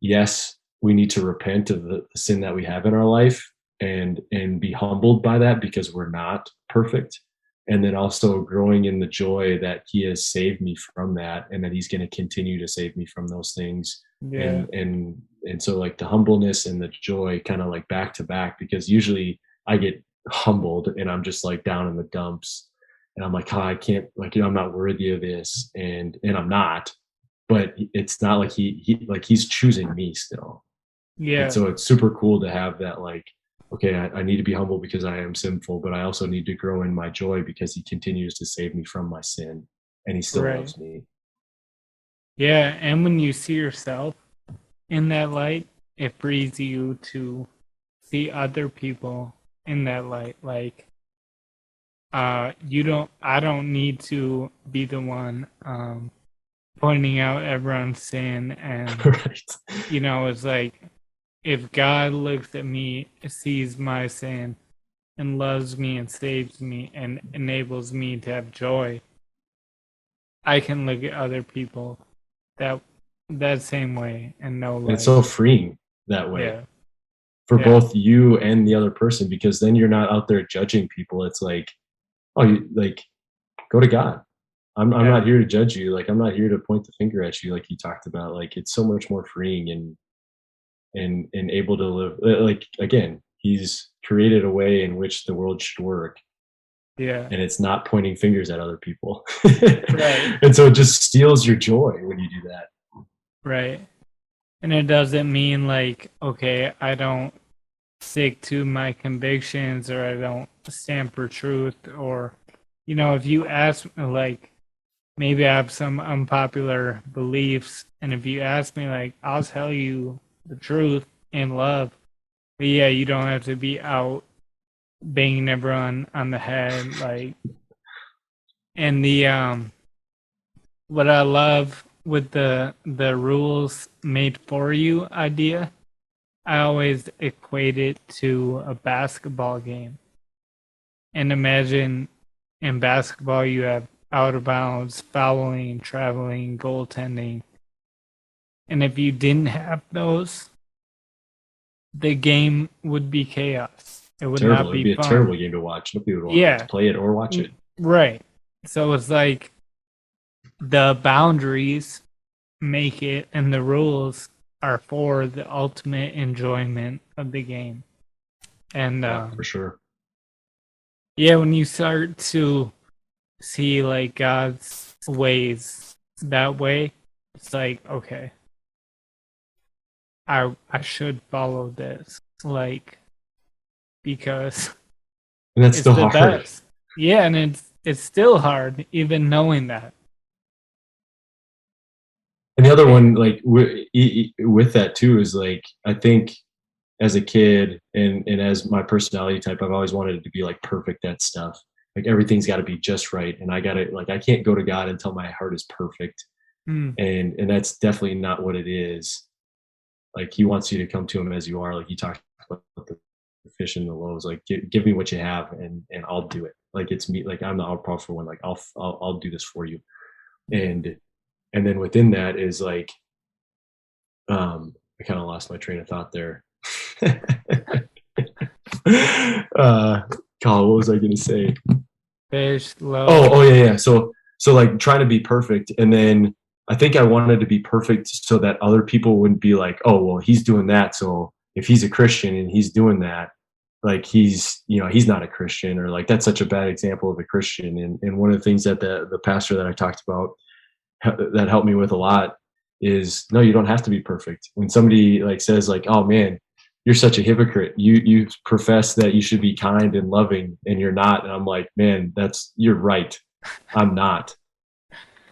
yes, we need to repent of the sin that we have in our life, and be humbled by that because we're not perfect. And then also growing in the joy that he has saved me from that, and that he's going to continue to save me from those things. Yeah. And so like the humbleness and the joy kind of like back to back, because usually I get humbled and I'm just like down in the dumps, and I'm like, oh, I can't, like, I'm not worthy of this, and I'm not. But it's not like he like he's choosing me still. And Yeah. so it's super cool to have that, like, okay, I need to be humble because I am sinful, but I also need to grow in my joy because he continues to save me from my sin, and he still Right. loves me. Yeah. And when you see yourself in that light, it frees you to see other people in that light. Like, I don't need to be the one pointing out everyone's sin. And Right. it's like, if God looks at me, sees my sin, and loves me and saves me and enables me to have joy, I can look at other people that that same way and know, And it's like, so freeing that way yeah, for yeah, both you and the other person, because then you're not out there judging people. It's like, oh, you, like, go to God. I'm yeah, not here to judge you. Like, I'm not here to point the finger at you, like you talked about. Like, it's so much more freeing and able to live. Like, again, he's created a way in which the world should work, yeah, and it's not pointing fingers at other people. right, And so it just steals your joy when you do that. right. And it doesn't mean like, okay, I don't stick to my convictions or I don't stand for truth, or, if you ask me, like, maybe I have some unpopular beliefs, and if you ask me, like, I'll tell you the truth in love. But yeah, you don't have to be out banging everyone on the head, like. And the what I love with the rules made for you idea, I always equate it to a basketball game. And imagine in basketball you have out of bounds, fouling, traveling, goaltending. And if you didn't have those, the game would be chaos. It would not Terrible. It'd be be a fun. terrible game to watch. Nobody would want to Yeah, play it or watch it. right. So it's like the boundaries make it, and the rules are for the ultimate enjoyment of the game. And Yeah, for sure. yeah, when you start to see like God's ways that way, it's like, okay, I should follow this, like, because And that's it's still the hard. best. Yeah, and it's still hard even knowing that. And the other Eh, one, like with that too, is like, I think as a kid and as my personality type, I've always wanted it to be like perfect at stuff. Like everything's got to be just right, and I got to, like, I can't go to God until my heart is perfect, mm, and that's definitely not what it is. Like, He wants you to come to Him as you are. Like you talked about the fish and the loaves. Like, give me what you have, and I'll do it. Like, it's me. Like, I'm the all powerful one. Like, I'll do this for you. And then within that is like, I kind of lost my train of thought there. uh Colin, what was I gonna say? fish, Oh, loaves. yeah, yeah. So like trying to be perfect, and then I think I wanted to be perfect so that other people wouldn't be like, oh, well, he's doing that, so if he's a Christian and he's doing that, like he's not a Christian, or like that's such a bad example of a Christian. And one of the things that the pastor that I talked about that helped me with a lot is, no, you don't have to be perfect. When somebody like says like, oh man, you're such a hypocrite, you profess that you should be kind and loving and you're not, and I'm like, man, you're right, I'm not.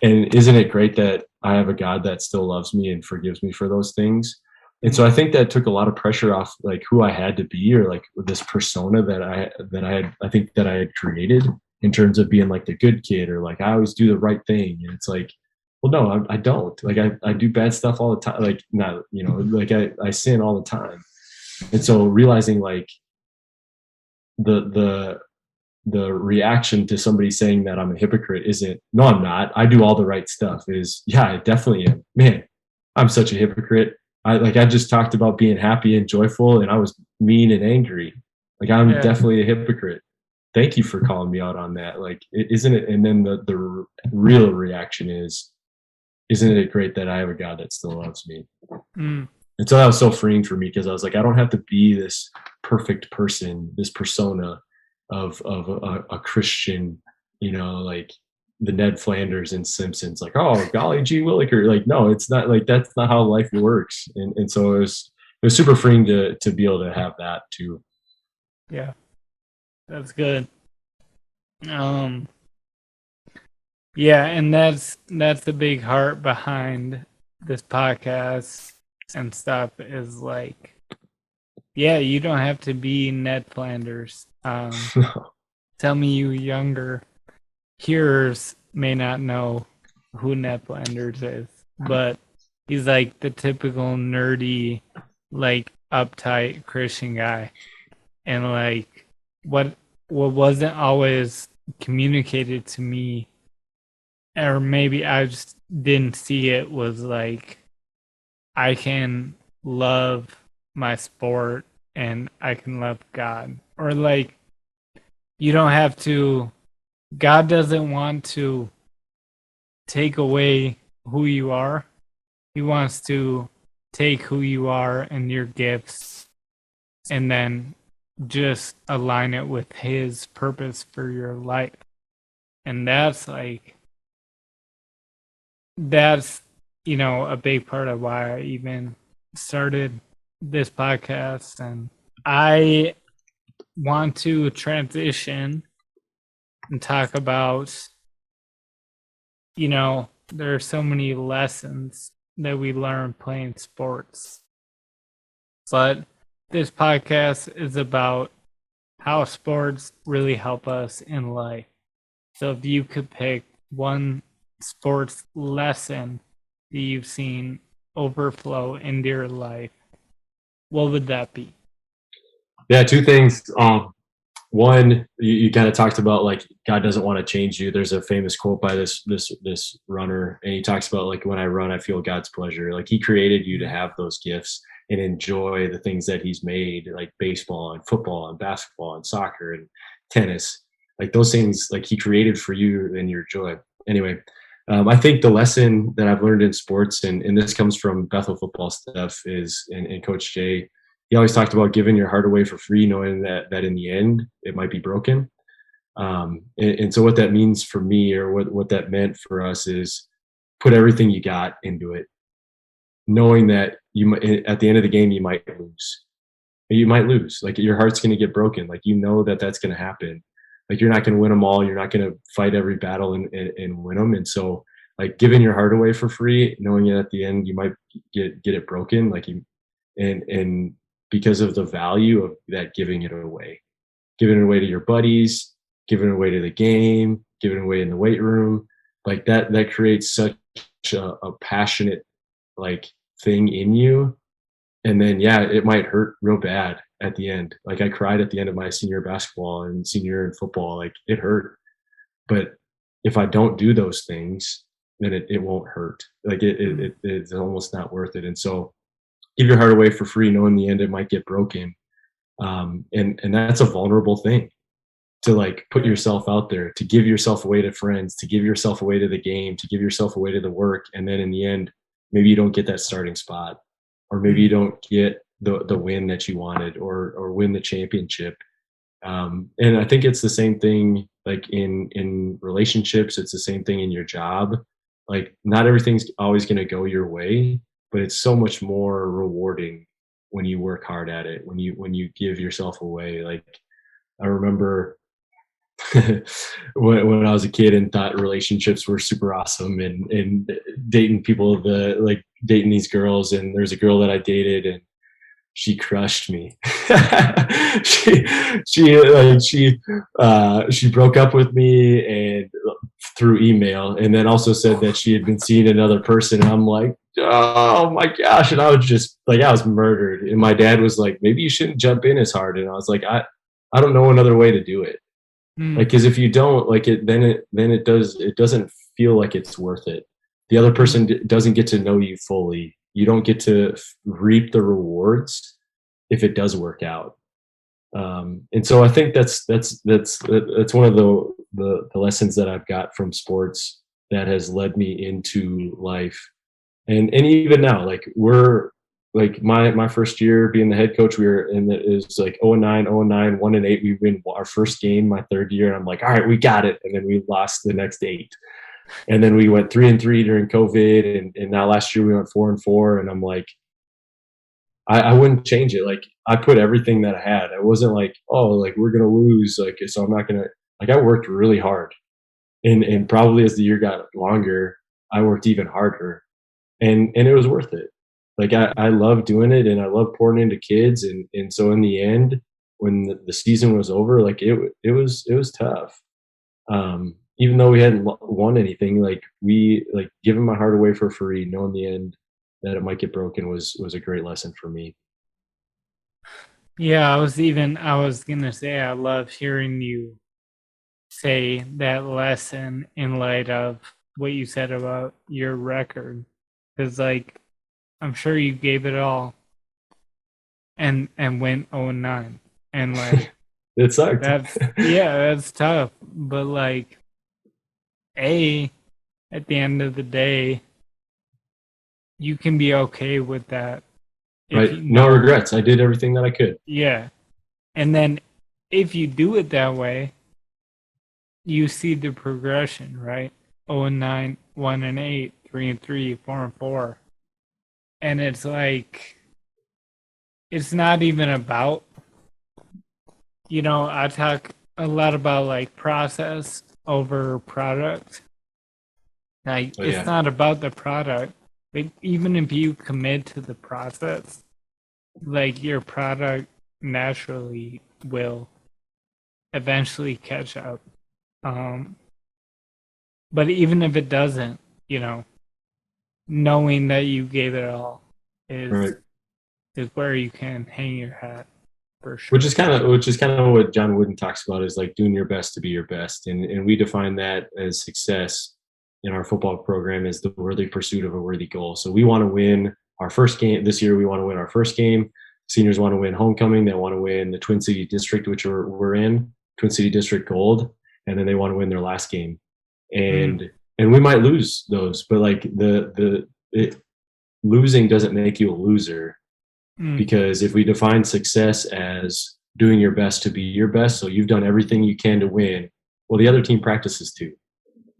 And isn't it great that I have a God that still loves me and forgives me for those things? And so Mm, I think that took a lot of pressure off, like, who I had to be, or like this persona I think that I had created, in terms of being like the good kid, or like I always do the right thing. And it's like, well, no, I don't. Like, I do bad stuff all the time. Like, not, like I sin all the time. And so realizing like the the reaction to somebody saying that I'm a hypocrite isn't, no, I'm not, I do all the right stuff, is, yeah, I definitely am. Man, I'm such a hypocrite. I just talked about being happy and joyful, and I was mean and angry. Like, I'm yeah. definitely a hypocrite. Thank you for calling me out on that. Like, isn't it? And then the real reaction is, isn't it great that I have a God that still loves me? Mm, And so that was so freeing for me, because I was like, I don't have to be this perfect person, this persona of a Christian, like the Ned Flanders in Simpsons, like, oh, golly gee Williker. Like, no, it's not, like, that's not how life works. And so it was super freeing to be able to have that too. yeah, that's good. Um, yeah, and that's the big heart behind this podcast and stuff, is like, yeah, you don't have to be Ned Flanders. Tell me you younger hearers may not know who Ned Flanders is, but he's like the typical nerdy, like uptight Christian guy. And like what what wasn't always communicated to me or maybe I just didn't see it, was like I can love my sport and I can love God. Or like you don't have to, God doesn't want to take away who you are. He wants to take who you are and your gifts and then just align it with his purpose for your life. And that's a big part of why I even started this podcast. And I want to transition and talk about, there are so many lessons that we learn playing sports, but this podcast is about how sports really help us in life. So if you could pick one sports lesson that you've seen overflow into your life, what would that be? Yeah, two things. One, you kind of talked about like God doesn't want to change you. There's a famous quote by this runner, and he talks about like when I run, I feel God's pleasure. Like He created you to have those gifts and enjoy the things that He's made, like baseball and football and basketball and soccer and tennis. Like those things, like He created for you and your joy. Anyway, I think the lesson that I've learned in sports, and this comes from Bethel football stuff, is and Coach Jay, he always talked about giving your heart away for free, knowing that in the end it might be broken. And so what that means for me, or what that meant for us, is put everything you got into it, knowing that at the end of the game you might lose. You might lose. Like your heart's going to get broken. Like that that's going to happen. Like you're not going to win them all. You're not going to fight every battle and win them. And so like giving your heart away for free, knowing that at the end you might get it broken. Like you and because of the value of that, giving it away to your buddies, giving it away to the game, giving it away in the weight room, like that creates such a passionate like thing in you. And then yeah, it might hurt real bad at the end. Like I cried at the end of my senior basketball and senior in football. Like it hurt, but if I don't do those things, then it won't hurt. Like it's almost not worth it. And so give your heart away for free, knowing in the end it might get broken. And that's a vulnerable thing, to like put yourself out there, to give yourself away to friends, to give yourself away to the game, to give yourself away to the work, and then in the end, maybe you don't get that starting spot, or maybe you don't get the win that you wanted, or win the championship. And I think it's the same thing like in relationships. It's the same thing in your job. Like not everything's always going to go your way, but it's so much more rewarding when you work hard at it, when you give yourself away. Like I remember when I was a kid and thought relationships were super awesome, and dating people, dating these girls, and there's a girl that I dated, and she crushed me. she she broke up with me and through email, and then also said that she had been seeing another person. And I'm like, oh my gosh! And I was just like, I was murdered. And my dad was like, maybe you shouldn't jump in as hard. And I was like, I don't know another way to do it. Like, because if you don't like it, then it doesn't feel like it's worth it. The other person doesn't get to know you fully. You don't get to reap the rewards if it does work out. And so I think that's one of the lessons that I've got from sports that has led me into life. And even now, like we're like my first year being the head coach, we were in it was like 0-9, 0-9, 1-8. We win our first game my third year, and I'm like, all right, we got it. And then we lost the next 8. And then we went 3-3 during COVID, and now last year we went 4-4. And I'm like, I wouldn't change it. Like I put everything that I had. I wasn't like, oh, like we're gonna lose, like so I'm not gonna, like I worked really hard. And probably as the year got longer, I worked even harder. And it was worth it. Like I love doing it, and I love pouring into kids, and so in the end, when the season was over, like it was tough. Even though we hadn't won anything, like we like giving my heart away for free, knowing the end that it might get broken was a great lesson for me. Yeah, I was gonna say I love hearing you say that lesson in light of what you said about your record, because like I'm sure you gave it all and went 0-9, and like It sucked. that's tough. But like, at the end of the day, you can be okay with that if Right. you No know. regrets. I did everything that I could. Yeah, and then if you do it that way, you see the progression, right? 0-9, 1-8, 3-3, 4-4, and it's like it's not even about, I talk a lot about like process over product. Like Oh it's yeah. not about the product. Like even if you commit to the process, like your product naturally will eventually catch up. Um, but even if it doesn't, you know, knowing that you gave it all Right. is where you can hang your hat for Which sure. is kind of what John Wooden talks about, is like doing your best to be your best. And we define that as success in our football program as the worthy pursuit of a worthy goal. So we want to win our first game this year. We want to win our first game. Seniors want to win homecoming. They want to win the Twin City District, which we're in, Twin City District Gold. And then they want to win their last game. Mm, And we might lose those, but like losing doesn't make you a loser, mm, because if we define success as doing your best to be your best, so you've done everything you can to win, well, the other team practices too.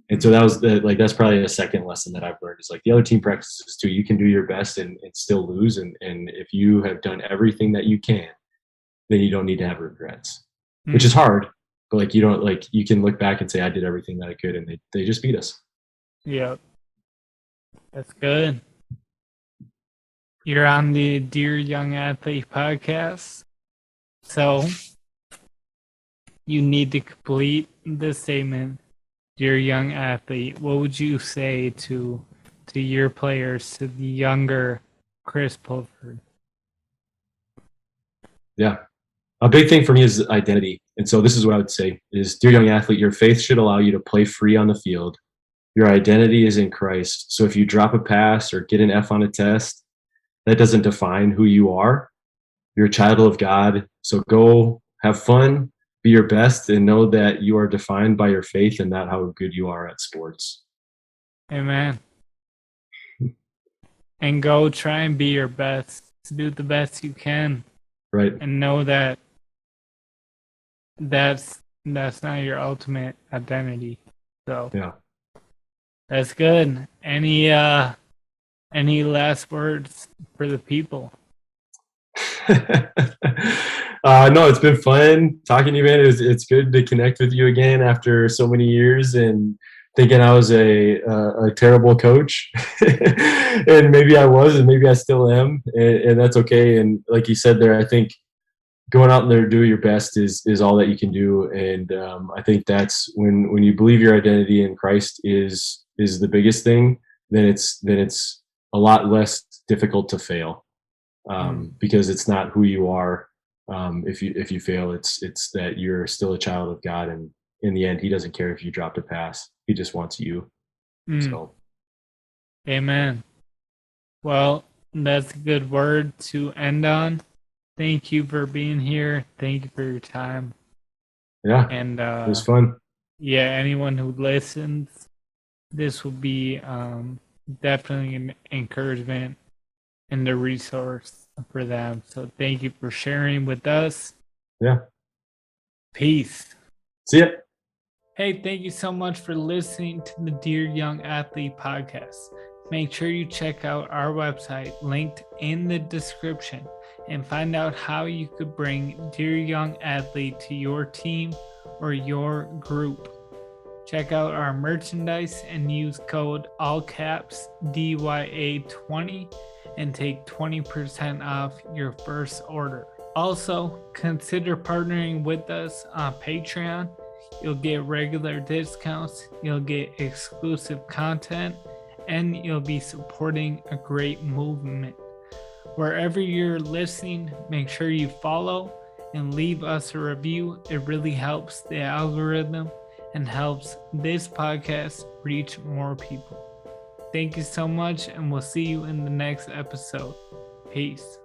And so mm. that's probably a second lesson that I've learned, is like the other team practices too. You can do your best and still lose. And if you have done everything that you can, then you don't need to have regrets, which is Mm. hard. But like, you don't, like, you can look back and say, I did everything that I could, and they just beat us. Yep, that's good. You're on the Dear Young Athlete podcast, so you need to complete this statement. Dear young athlete, what would you say to your players, to the younger Kris Pulford? Yeah. A big thing for me is identity. And so this is what I would say is, dear young athlete, your faith should allow you to play free on the field. Your identity is in Christ. So if you drop a pass or get an F on a test, that doesn't define who you are. You're a child of God. So go have fun, be your best, and know that you are defined by your faith and not how good you are at sports. Amen. And go try and be your best. Do the best you can, Right. and know that that's not your ultimate identity. So Yeah. that's good. Any last words for the people? No, it's been fun talking to you, man. It's good to connect with you again after so many years, and thinking I was a terrible coach, and maybe I was, and maybe I still am, and that's okay. And like you said there, I think going out there, do your best is all that you can do. And I think that's when you believe your identity in Christ is the biggest thing. Then it's a lot less difficult to fail, Mm, because it's not who you are. If you fail, it's that you're still a child of God, and in the end, He doesn't care if you dropped a pass. He just wants you. mm. So Amen. Well, that's a good word to end on. Thank you for being here. Thank you for your time. yeah, And it was fun. yeah, anyone who listens, this will be definitely an encouragement and a resource for them. So thank you for sharing with us. Yeah. Peace. See ya. Hey, thank you so much for listening to the Dear Young Athlete podcast. Make sure you check out our website linked in the description and find out how you could bring Dear Young Athlete to your team or your group. Check out our merchandise and use code all caps DYA20 and take 20% off your first order. Also, consider partnering with us on Patreon. You'll get regular discounts, you'll get exclusive content, and you'll be supporting a great movement. Wherever you're listening, make sure you follow and leave us a review. It really helps the algorithm and helps this podcast reach more people. Thank you so much, and we'll see you in the next episode. Peace.